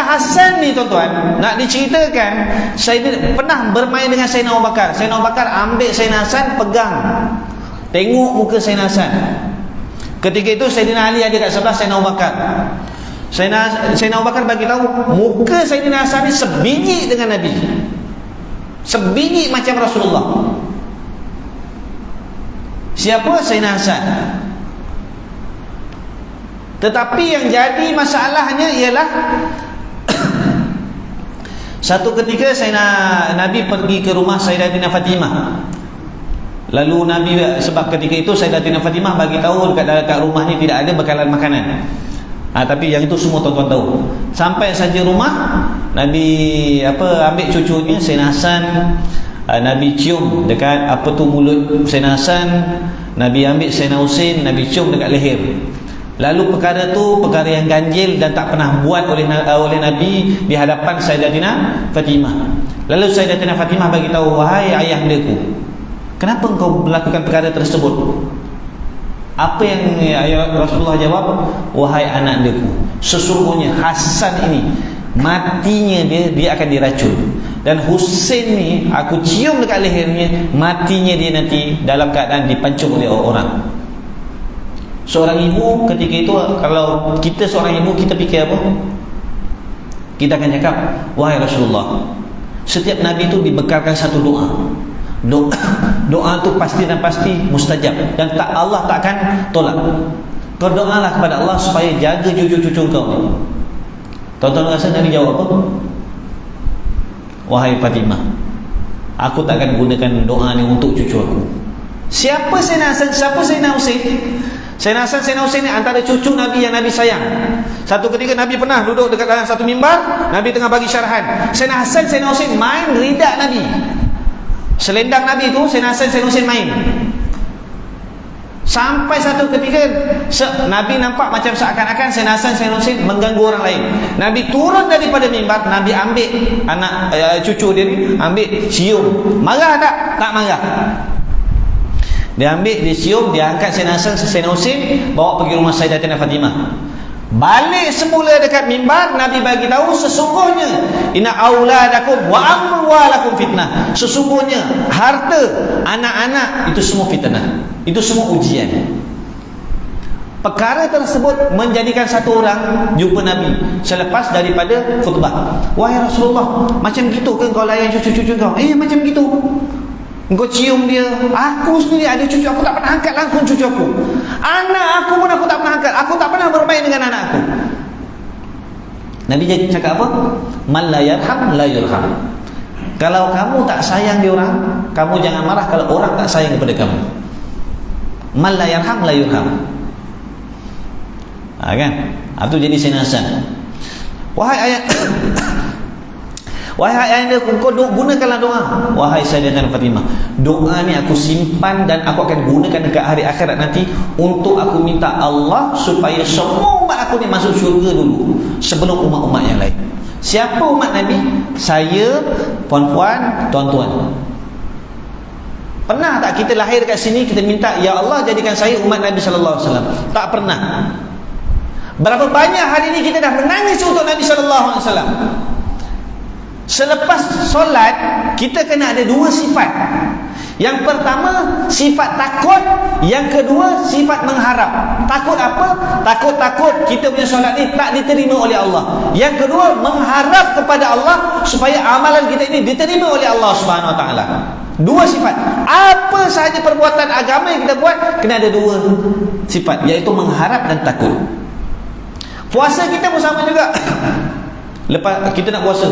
Hasan ni tuan-tuan, nak diceritakan, Sayyidina pernah bermain dengan Sayyidina Abu Bakar. Sayyidina Abu Bakar ambil Sayyidina Hasan, pegang, tengok muka Sayyidina Hasan. Ketika itu Sayyidina Ali ada kat sebelah Sayyidina Abu Bakar. Sayyidina Abu Bakar bagi tahu, muka Sayyidina Hasan ni sebiji dengan Nabi, sebiji macam Rasulullah. Siapa? Sayyidina Hasan. Tetapi yang jadi masalahnya ialah satu ketika Nabi pergi ke rumah Sayyidatina Fatimah. Lalu Nabi, sebab ketika itu Sayyidatina Fatimah bagi tahu dekat rumahnya tidak ada bekalan makanan. Tapi yang itu semua tuan-tuan tahu. Sampai saja rumah, Nabi ambil cucunya Sayyidina Hasan, Nabi cium dekat mulut Sayyidina Hasan, Nabi ambil Sayyidina Husain, Nabi cium dekat leher. Lalu perkara tu perkara yang ganjil dan tak pernah buat oleh Nabi di hadapan Sayyidatina Fatimah. Lalu Sayyidatina Fatimah bagi tahu, wahai ayahandaku, kenapa engkau melakukan perkara tersebut? Apa yang Rasulullah jawab? Wahai anakku, sesungguhnya Hasan ini matinya dia akan diracun, dan Husain ni aku cium dekat lehernya, matinya dia nanti dalam keadaan dipancung oleh orang. Seorang ibu ketika itu, kalau kita seorang ibu, kita fikir apa? Kita akan cakap, wahai Rasulullah, setiap Nabi itu dibekalkan satu doa. Doa itu pasti dan pasti mustajab, dan Allah tak akan tolak. Kau doalah kepada Allah supaya jaga cucu-cucu kau. Tuan-tuan rasa Nabi jawab apa? Wahai Fatimah, aku tak akan gunakan doa ni untuk cucu aku. Siapa Sayyidina Hasan, siapa Sayyidina Husain? Sayyidina Hasan, Sayyidina Husain ni antara cucu Nabi yang Nabi sayang. Satu ketika Nabi pernah duduk dekat dalam satu mimbar, Nabi tengah bagi syarahan. Sayyidina Hasan, Sayyidina Husain main ridak Nabi. Selendang Nabi tu Sayyidina Hasan, Sayyidina Husain main. Sampai satu ketika Nabi nampak macam seakan-akan Sayyidina Hasan, Sayyidina Husain mengganggu orang lain. Nabi turun daripada mimbar, Nabi ambil anak cucu dia ni, ambil cium. Marah tak? Tak marah. Dia ambil, dia cium, dia angkat Sayyidina Hasan, Sayyidina Husain, bawa pergi rumah Sayyidatina Fatimah. Balik semula dekat mimbar, Nabi bagi tahu, sesungguhnya inna auladakum wa amwalakum fitnah. Sesungguhnya harta anak-anak itu semua fitnah, itu semua ujian. Perkara tersebut menjadikan satu orang jumpa Nabi selepas daripada khutbah. Wahai Rasulullah, macam gitu ke kau layan cucu-cucu kau? Macam gitu. Engkau cium dia. Aku sendiri ada cucu, aku tak pernah angkat langsung cucu aku. Anak aku pun aku tak pernah angkat. Aku tak pernah bermain dengan anak aku. Nabi cakap apa? Man la yarham la yurham. Kalau kamu tak sayang dia orang, kamu jangan marah kalau orang tak sayang kepada kamu. Man la yarham la yurham. Kan? Itu jadi Sayyidina Hasan. Wahai ayahanda, kau gunakanlah doa. Wahai Sayyidatina Fatimah, doa ni aku simpan dan aku akan gunakan dekat hari akhirat nanti untuk aku minta Allah supaya semua umat aku ni masuk syurga dulu sebelum umat-umat yang lain. Siapa umat Nabi? Saya, puan-puan, tuan-tuan. Pernah tak kita lahir kat sini kita minta, ya Allah jadikan saya umat Nabi sallallahu alaihi wasallam? Tak pernah. Berapa banyak hari ini kita dah menangis untuk Nabi sallallahu alaihi wasallam. Selepas solat kita kena ada dua sifat. Yang pertama sifat takut, yang kedua sifat mengharap. Takut apa? Takut kita punya solat ni tak diterima oleh Allah. Yang kedua mengharap kepada Allah supaya amalan kita ini diterima oleh Allah Subhanahu Wa Taala. Dua sifat. Apa sahaja perbuatan agama yang kita buat kena ada dua sifat, iaitu mengharap dan takut. Puasa kita pun sama juga. Lepas kita nak puasa,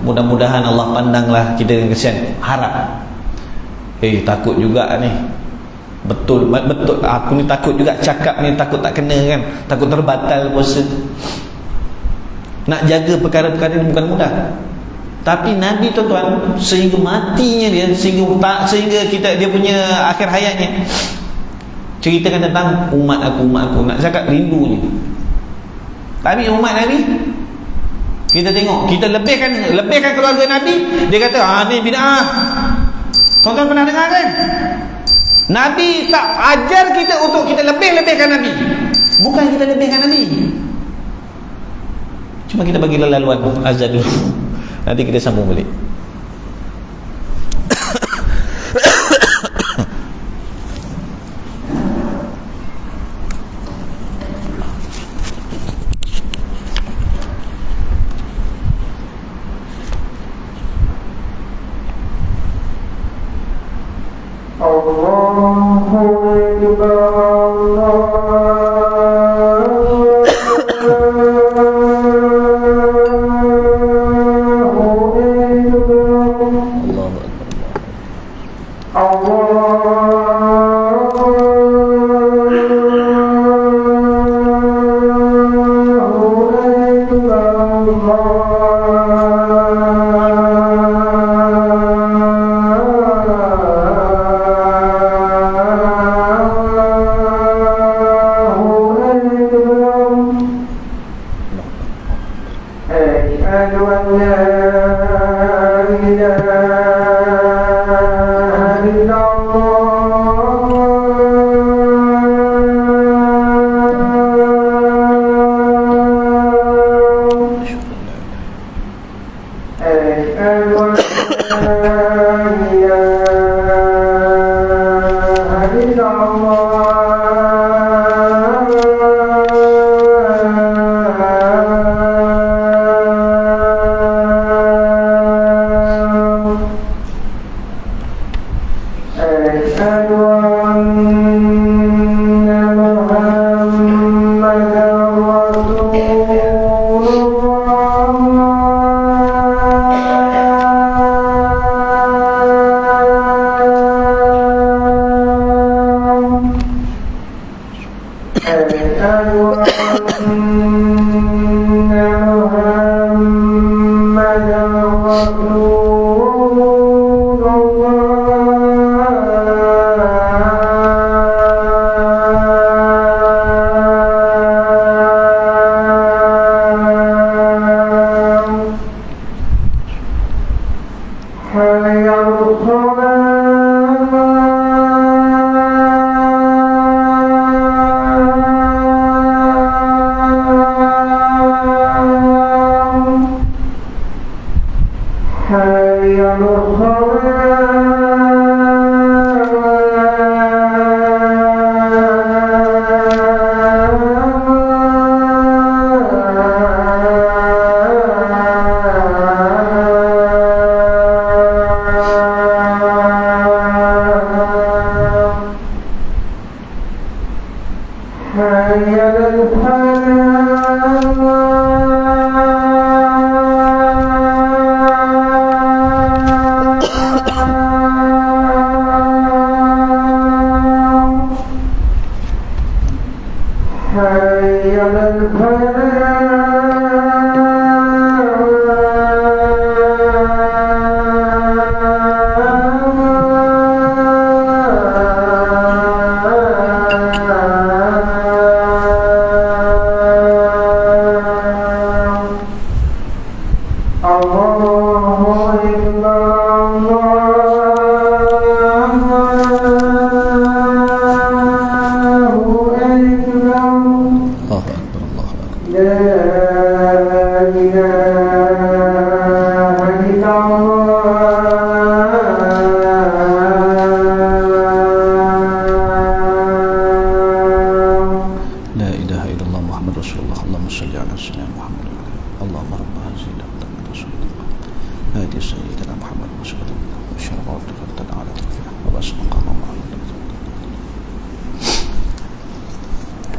mudah-mudahan Allah pandanglah kita dengan kesian, harap. Takut juga ni. Betul aku ni takut juga cakap ni, takut tak kena kan, takut terbatal puasa. Nak jaga perkara-perkara ni bukan mudah. Tapi Nabi tuan-tuan sehingga matinya dia, sehingga dia punya akhir hayatnya ceritakan tentang umat aku, nak cakap rindunya. Tapi umat Nabi kita tengok, kita lebihkan keluarga Nabi, dia kata ni bid'ah. Tuan-tuan pernah dengar kan? Nabi tak ajar kita untuk kita lebihkan Nabi. Bukan kita lebihkan Nabi, cuma kita bagi laluan azan dulu. Nanti kita sambung balik.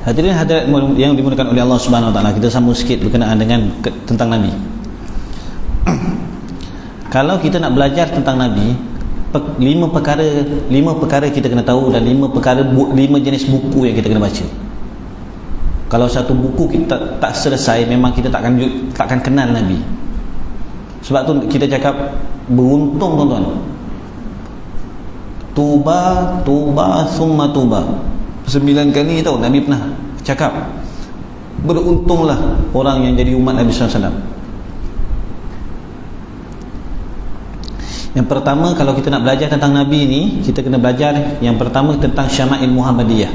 Hadirin hadirat yang dimuliakan oleh Allah Subhanahu Wa Taala, kita sambung sikit berkenaan dengan tentang Nabi. Kalau kita nak belajar tentang Nabi, lima perkara kita kena tahu, dan lima jenis buku yang kita kena baca. Kalau satu buku kita tak selesai, memang kita takkan kenal Nabi. Sebab tu kita cakap beruntung tuan-tuan. Tuba summa tuba. 9 kali tahu Nabi pernah cakap, beruntunglah orang yang jadi umat Nabi SAW. Yang pertama, kalau kita nak belajar tentang Nabi ni, kita kena belajar yang pertama tentang Syama'il Muhammadiyah,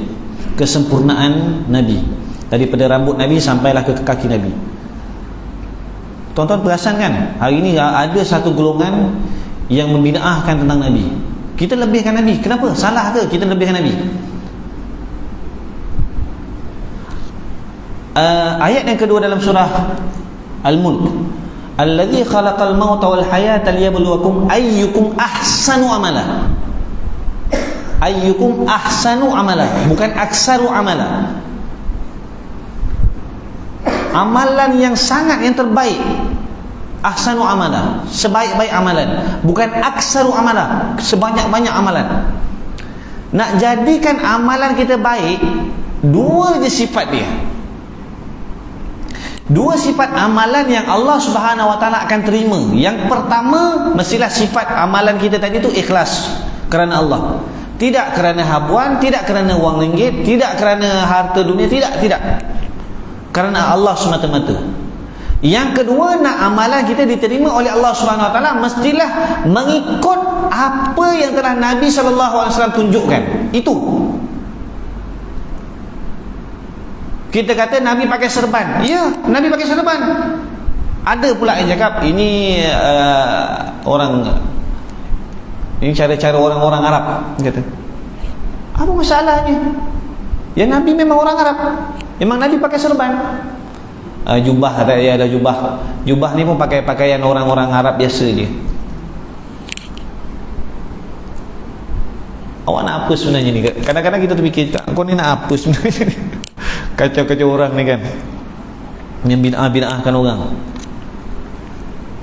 kesempurnaan Nabi, daripada rambut Nabi sampailah ke kaki Nabi. Tuan-tuan perasan kan, hari ni ada satu golongan yang membida'ahkan tentang Nabi. Kita lebihkan Nabi. Kenapa? Salah ke kita lebihkan Nabi? Ayat yang kedua dalam surah Al-Mulk, Allazi khalaqal mauta wal hayata liyabluwakum ayyukum ahsanu amala. Ayyukum ahsanu amala, bukan aksaru amala. Amalan yang terbaik. Ahsanu amala, sebaik-baik amalan, bukan aksaru amala, sebanyak-banyak amalan. Nak jadikan amalan kita baik, dua je sifat dia. Dua sifat amalan yang Allah Subhanahu Wa Taala akan terima. Yang pertama, mestilah sifat amalan kita tadi tu ikhlas kerana Allah, tidak kerana habuan, tidak kerana wang ringgit, tidak kerana harta dunia, tidak, kerana Allah semata-mata. Yang kedua, nak amalan kita diterima oleh Allah Subhanahu Wa Taala, mestilah mengikut apa yang telah Nabi SAW tunjukkan. Itu. Kita kata Nabi pakai serban. Ya, Nabi pakai serban. Ada pula yang cakap ini ini cara-cara orang-orang Arab, kata. Apa masalahnya? Ya, Nabi memang orang Arab. Memang Nabi pakai serban. Jubah, ada jubah. Jubah ni pun pakai pakaian orang-orang Arab biasa je. Awak nak apa sebenarnya ni? Kadang-kadang kita terfikir, kau ni nak apa sebenarnya? Kacau-kacau orang ni kan, yang bid'ah-bid'ahkan orang.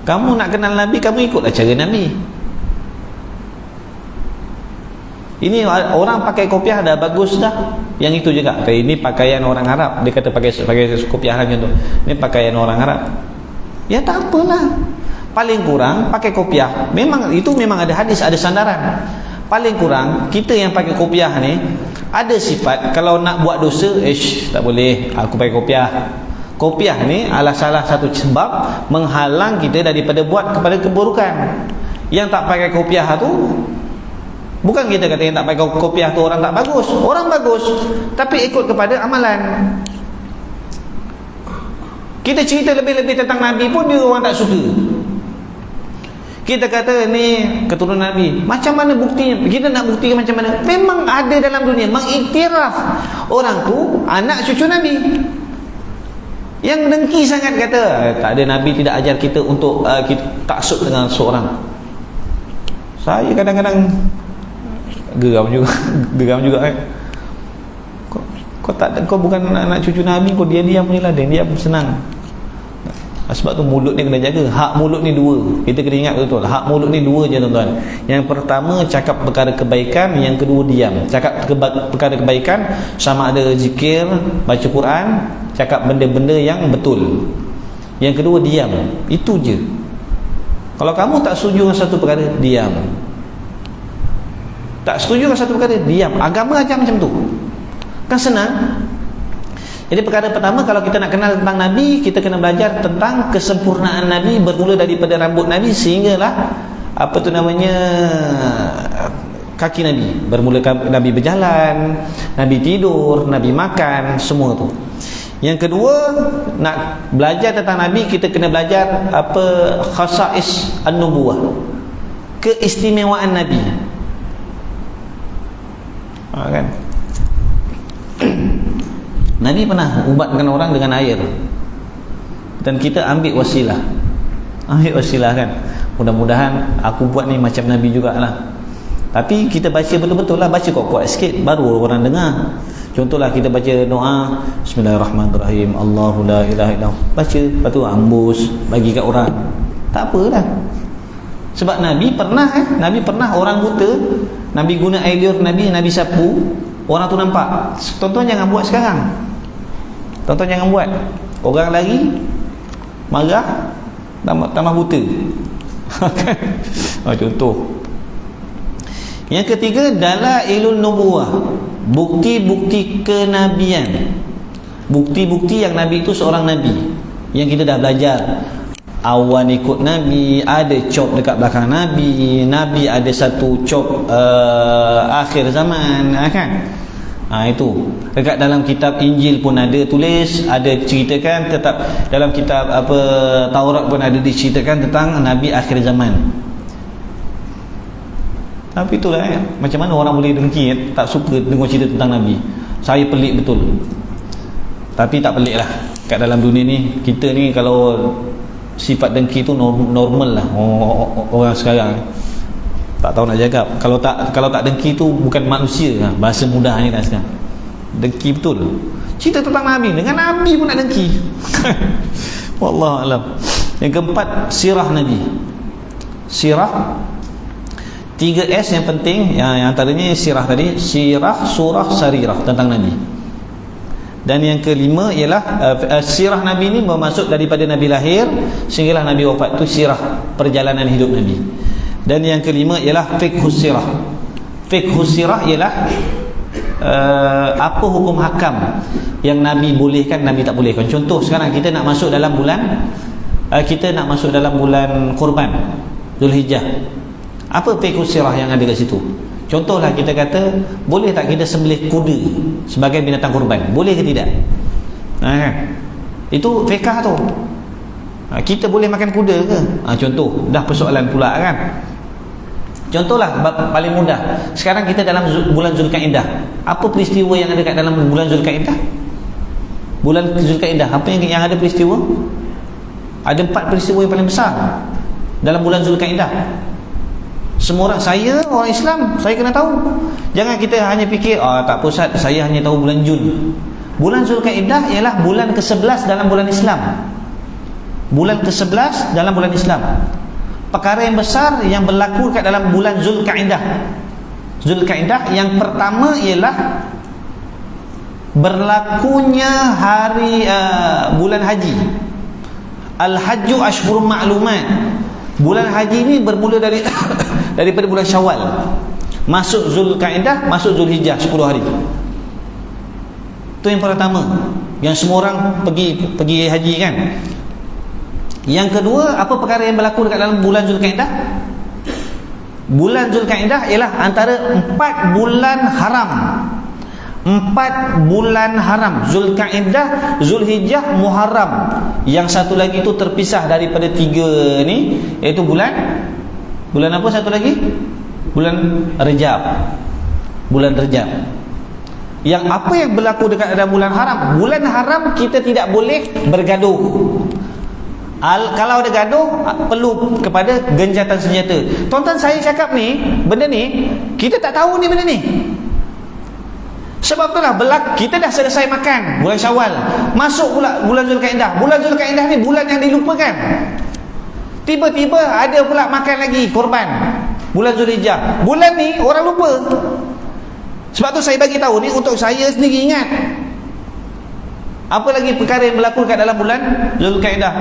Kamu nak kenal Nabi, kamu ikutlah cara Nabi. Ini orang pakai kopiah dah bagus dah. Yang itu juga, ini pakaian orang Arab. Dia kata pakai kopiah macam tu. Ini pakaian orang Arab. Ya tak apalah. Paling kurang pakai kopiah, memang ada hadis, ada sandaran. Paling kurang kita yang pakai kopiah ni ada sifat, kalau nak buat dosa, tak boleh, aku pakai kopiah. Kopiah ni adalah salah satu sebab menghalang kita daripada buat kepada keburukan. Yang tak pakai kopiah tu, bukan kita kata yang tak pakai kopiah tu orang tak bagus. Orang bagus, tapi ikut kepada amalan. Kita cerita lebih-lebih tentang Nabi pun dia orang tak suka. Kita kata ni keturunan Nabi, macam mana buktinya? Kita nak buktikan macam mana? Memang ada dalam dunia mengiktiraf orang tu anak cucu Nabi. Yang dengki sangat kata tak ada, Nabi tidak ajar kita untuk kita taksub dengan seorang. Saya kadang-kadang geram juga kan. Kau bukan anak cucu Nabi, kau diam-diam je lah, diam senang. Sebab tu mulut ni kena jaga. Hak mulut ni dua. Kita kena ingat betul. Hak mulut ni dua je tuan-tuan. Yang pertama cakap perkara kebaikan, yang kedua diam. Cakap perkara kebaikan sama ada zikir, baca Quran, cakap benda-benda yang betul. Yang kedua diam. Itu je. Kalau kamu tak setuju dengan satu perkara, diam. Tak setuju dengan satu perkara, diam. Agama ajar macam tu. Kan senang. Jadi perkara pertama, kalau kita nak kenal tentang Nabi, kita kena belajar tentang kesempurnaan Nabi, bermula daripada rambut Nabi sehinggalah kaki Nabi. Bermula Nabi berjalan, Nabi tidur, Nabi makan, semua tu. Yang kedua, nak belajar tentang Nabi, kita kena belajar apa khasais an-nubuwah, keistimewaan Nabi. Kan? Nabi pernah ubatkan orang dengan air, dan kita ambil wasilah. Kan, mudah-mudahan aku buat ni macam Nabi jugalah. Tapi kita baca betul-betul lah, baca kuat-kuat sikit baru orang dengar. Contohlah kita baca doa Bismillahirrahmanirrahim, Allahu la ilaha illallah, baca, lepas tu ambus bagi kat orang, tak apalah. Sebab Nabi pernah orang buta, Nabi guna air liur, Nabi sapu, orang tu nampak. Tuan-tuan jangan buat sekarang, tuan-tuan jangan buat. Orang lari, marah, tambah buta. Contoh. Yang ketiga, dalailun nubuwah, bukti-bukti kenabian, bukti-bukti yang Nabi itu seorang Nabi, yang kita dah belajar. Awan ikut Nabi, ada cop dekat belakang Nabi, Nabi ada satu cop akhir zaman, kan? Itu dekat dalam kitab Injil pun ada tulis, ada ceritakan, tetap dalam kitab apa Taurat pun ada diceritakan tentang Nabi akhir zaman. Tapi itulah macam mana orang boleh dengki, tak suka dengar cerita tentang Nabi. Saya pelik betul. Tapi tak pelik lah, kat dalam dunia ni, kita ni kalau sifat dengki tu normal lah. Orang sekarang tak tahu nak cakap. Kalau tak dengki tu bukan manusia, bahasa mudah ni dah sekarang. Dengki betul. Cerita tentang Nabi, dengan Nabi pun nak dengki. Wallahualam. Yang keempat, sirah Nabi. Sirah 3S yang penting, yang antaranya sirah tadi, sirah, surah, sarirah, tentang Nabi. Dan yang kelima ialah sirah Nabi ni bermaksud daripada Nabi lahir sehinggalah Nabi wafat, tu sirah, perjalanan hidup Nabi. Dan yang kelima ialah fiqhus sirah. Fiqhus sirah ialah apa hukum hakam yang Nabi bolehkan, Nabi tak bolehkan. Contoh, sekarang kita nak masuk dalam bulan Korban, Zulhijjah. Apa fiqhus sirah yang ada kat situ? Contohlah, kita kata, boleh tak kita sembelih kuda sebagai binatang korban? Boleh ke tidak? Itu fiqh tu. Kita boleh makan kuda ke? Contoh, dah persoalan pula kan. Contohlah paling mudah, sekarang kita dalam bulan Zulkaidah. Apa peristiwa yang ada kat dalam bulan Zulkaidah? Bulan Zulkaidah, apa yang ada peristiwa? Ada 4 peristiwa yang paling besar dalam bulan Zulkaidah. Semua orang, saya orang Islam, saya kena tahu. Jangan kita hanya fikir, tak apa Ustaz, saya hanya tahu bulan Jun. Bulan Zulkaidah ialah bulan ke-11 dalam bulan Islam. Bulan ke-11 dalam bulan Islam. Perkara yang besar yang berlaku kat dalam bulan Zulkaidah. Zulkaidah yang pertama ialah berlakunya hari bulan haji. Al-Hajju Ashhurun Ma'lumat. Bulan haji ni bermula daripada bulan Syawal, masuk Zulkaidah, masuk Zulhijjah, 10 hari. Itu yang pertama, yang semua orang pergi haji kan. Yang kedua, apa perkara yang berlaku dekat dalam bulan Zulkaidah? Bulan Zulkaidah ialah antara 4 bulan haram. 4 bulan haram, Zulkaidah, Zulhijjah, Muharram. Yang satu lagi tu terpisah daripada 3 ni, iaitu bulan apa satu lagi? Bulan Rejab. Bulan Rejab. Yang apa yang berlaku dekat dalam bulan haram? Bulan haram kita tidak boleh bergaduh. Kalau ada gaduh, perlu kepada gencatan senjata. Tuan-tuan, saya cakap ni, benda ni kita tak tahu ni benda ni. Sebab itulah kita dah selesai makan bulan Syawal, masuk pula bulan Zulkaidah. Bulan Zulkaidah ni bulan yang dilupakan. Tiba-tiba ada pula makan lagi korban bulan Zulhijjah. Bulan ni orang lupa. Sebab tu saya bagi tahu ni untuk saya sendiri ingat. Apa lagi perkara yang berlaku kat dalam bulan Zulkaidah?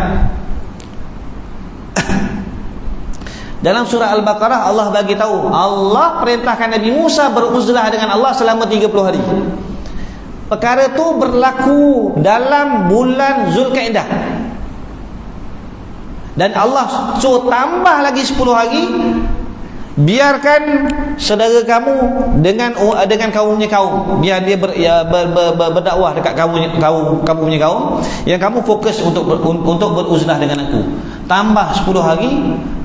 Dalam surah Al-Baqarah Allah bagi tahu, Allah perintahkan Nabi Musa beruzlah dengan Allah selama 30 hari. Perkara tu berlaku dalam bulan Zulkaidah. Dan Allah suruh tambah lagi 10 hari Biarkan saudara kamu dengan kaumnya kaum, biar dia berdakwah dekat kamu punya kaum, yang kamu fokus untuk beruzlah dengan aku. Tambah 10 hari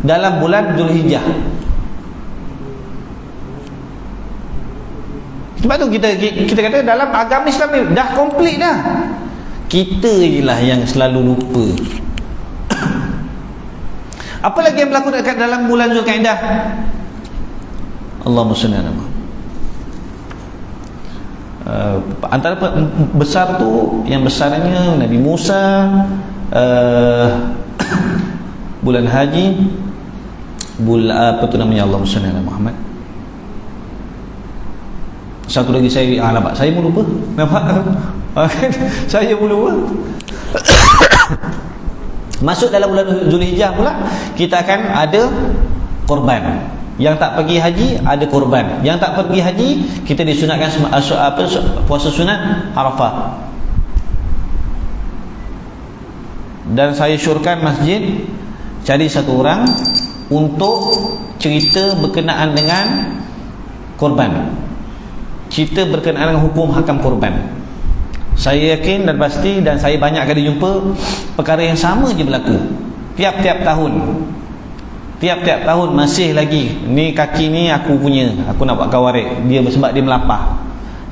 dalam bulan Zulhijjah. Sebab tu kita kata dalam agama Islam ni dah komplit dah. Kita je lah yang selalu lupa. Apa lagi yang berlaku dekat dalam bulan Zulkaidah? Allahumma salli ala Muhammad. Antara besar tu, yang besarnya Nabi Musa, bulan haji, bulan apa tu namanya, Allahumma salli ala Muhammad. Satu lagi saya nampak saya pun lupa. Nampak? Saya pun lupa. Masuk dalam bulan Zulhijjah pula, kita akan ada korban. Yang tak pergi haji ada korban. Yang tak pergi haji, kita disunatkan puasa sunat Arafah. Dan saya syorkan masjid cari satu orang untuk cerita berkenaan dengan korban, cerita berkenaan dengan hukum hakam korban. Saya yakin dan pasti, dan saya banyak kali jumpa perkara yang sama je berlaku tiap-tiap tahun masih lagi. Ni kaki ni aku punya, aku nak buat kawarik, dia sebab dia melapah.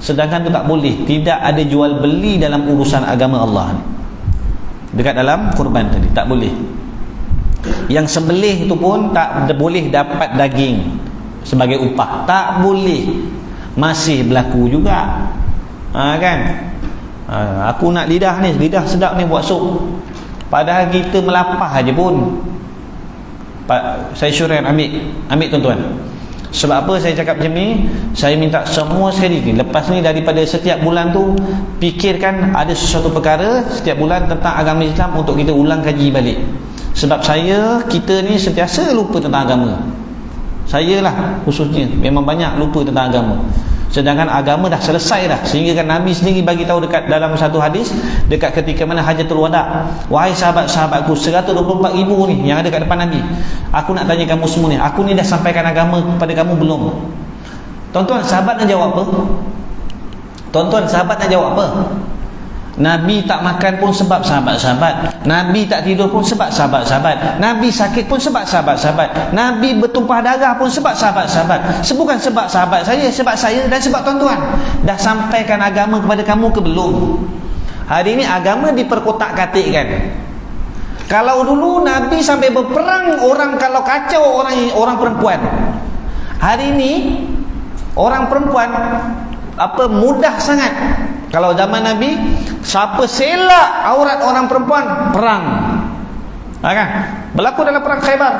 Sedangkan tu tak boleh. Tidak ada jual beli dalam urusan agama Allah ni. Dekat dalam kurban tadi tak boleh. Yang sembelih tu pun tak boleh dapat daging sebagai upah, tak boleh. Masih berlaku juga. Kan? Aku nak lidah ni, lidah sedap ni buat sup, padahal kita melapah aja pun. Saya syurkan ambil tuan-tuan. Sebab apa saya cakap macam ni? Saya minta semua sekali ni, lepas ni daripada setiap bulan tu, fikirkan ada sesuatu perkara setiap bulan tentang agama Islam untuk kita ulang kaji balik. Sebab kita ni sentiasa lupa tentang agama. Saya lah khususnya memang banyak lupa tentang agama. Sedangkan agama dah selesai dah. Sehingga kan Nabi sendiri bagi tahu dekat dalam satu hadis, dekat ketika mana Hajatul Wada, wahai sahabat-sahabatku 124,000 ni yang ada kat depan Nabi, aku nak tanya kamu semua ni, aku ni dah sampaikan agama kepada kamu belum? Tuan-tuan, sahabat nak jawab apa? Nabi tak makan pun sebab sahabat-sahabat. Nabi tak tidur pun sebab sahabat-sahabat. Nabi sakit pun sebab sahabat-sahabat. Nabi bertumpah darah pun sebab sahabat-sahabat. Bukan sebab sahabat saya, sebab saya dan sebab tuan-tuan. Dah sampaikan agama kepada kamu ke belum? Hari ini agama diperkotak-katikkan. Kalau dulu Nabi sampai berperang orang kalau kacau orang perempuan. Hari ini orang perempuan mudah sangat. Kalau zaman Nabi, siapa selak aurat orang perempuan, perang. Kan? Berlaku dalam perang Khaybar.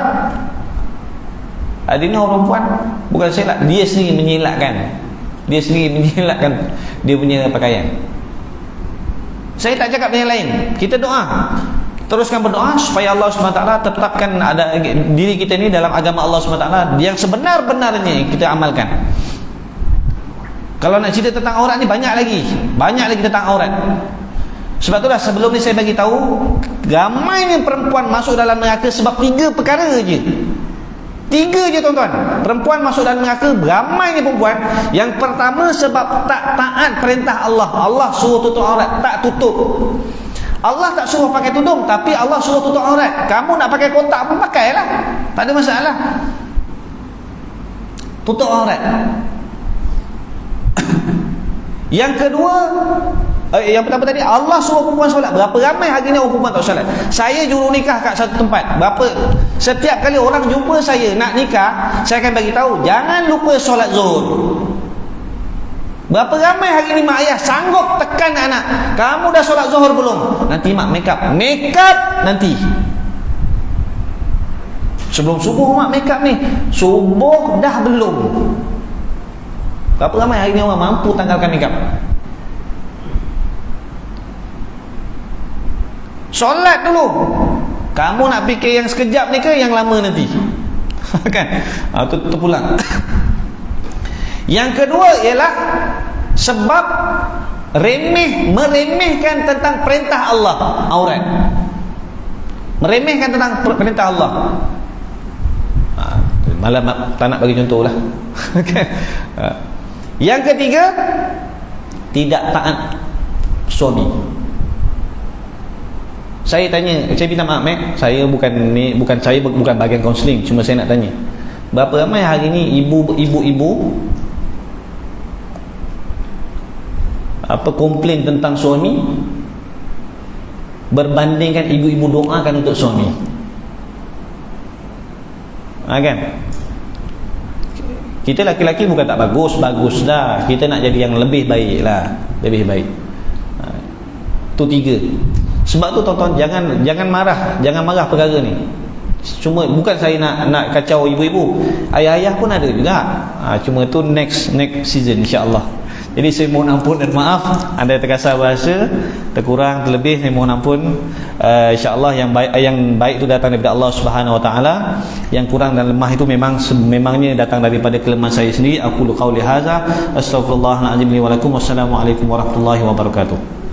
Hari ini orang perempuan bukan selak, dia sendiri menyelakkan. Dia punya pakaian. Saya tak cakap yang lain. Kita doa. Teruskan berdoa supaya Allah SWT tetapkan ada diri kita ni dalam agama Allah SWT yang sebenar-benarnya kita amalkan. Kalau nak cerita tentang aurat ni banyak lagi tentang aurat. Sebab itulah sebelum ni saya bagi tahu, ramainya perempuan masuk dalam neraka sebab 3 perkara je. 3 je tuan-tuan. Perempuan masuk dalam neraka, ramainya perempuan. Yang pertama sebab tak taat perintah Allah. Allah suruh tutup aurat, tak tutup. Allah tak suruh pakai tudung, tapi Allah suruh tutup aurat. Kamu nak pakai kotak pun pakailah, tak ada masalah. Tutup aurat. Yang kedua, yang pertama tadi, Allah suruh perempuan solat. Berapa ramai hari ni orang perempuan tak solat? Saya juru nikah kat satu tempat. Setiap kali orang jumpa saya nak nikah, saya akan bagi tahu, jangan lupa solat zuhur. Berapa ramai hari ni mak ayah sanggup tekan anak, kamu dah solat zuhur belum? Nanti mak make up nanti. Sebelum subuh mak make up ni, subuh dah belum. Berapa ramai hari ni orang mampu tanggalkan make up? Solat dulu. Kamu nak fikir yang sekejap ni ke yang lama nanti? Kan? Tu pulang. Yang kedua ialah sebab meremehkan tentang perintah Allah, aurat. Meremehkan tentang perintah Allah. malah tak nak bagi contoh lah. Yang ketiga, tidak taat suami. Saya tanya, saya minta maaf saya bukan bahagian kaunseling, cuma saya nak tanya, berapa ramai hari ni ibu-ibu komplain tentang suami berbandingkan ibu-ibu doakan untuk suami. Kan? Kita laki-laki bukan tak bagus dah, kita nak jadi yang lebih baik lah, lebih baik. Tu 3. Sebab tu tuan-tuan jangan marah perkara ni. Cuma bukan saya nak kacau ibu-ibu, ayah-ayah pun ada juga. Cuma tu next season insya-Allah. Jadi saya mohon ampun dan maaf anda terkasar bahasa, terkurang terlebih, saya mohon ampun. Insya-Allah yang baik itu datang daripada Allah Subhanahu Wa Taala, yang kurang dan lemah itu memangnya datang daripada kelemahan saya sendiri. Aku lu qauli hadza, astaghfirullahalazim li wa lakum, wassalamualaikum warahmatullahi wabarakatuh.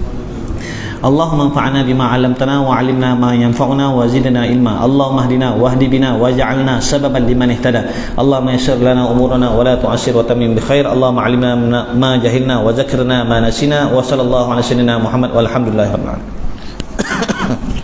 Allahumma anfa'na bima 'allamtana wa 'allimna ma yanfa'una wa zidna ilma. Allahumma hdina wahdi bina waj'alna sababan liman ihtada. Allahumma yassir lana umurana wa la tu'assir wa tammim bi khair. Allahumma 'allimna ma jahilna wa zakkirna ma nasina. Wa sallallahu ala sayyidina Muhammad walhamdulillahi rabbil alamin.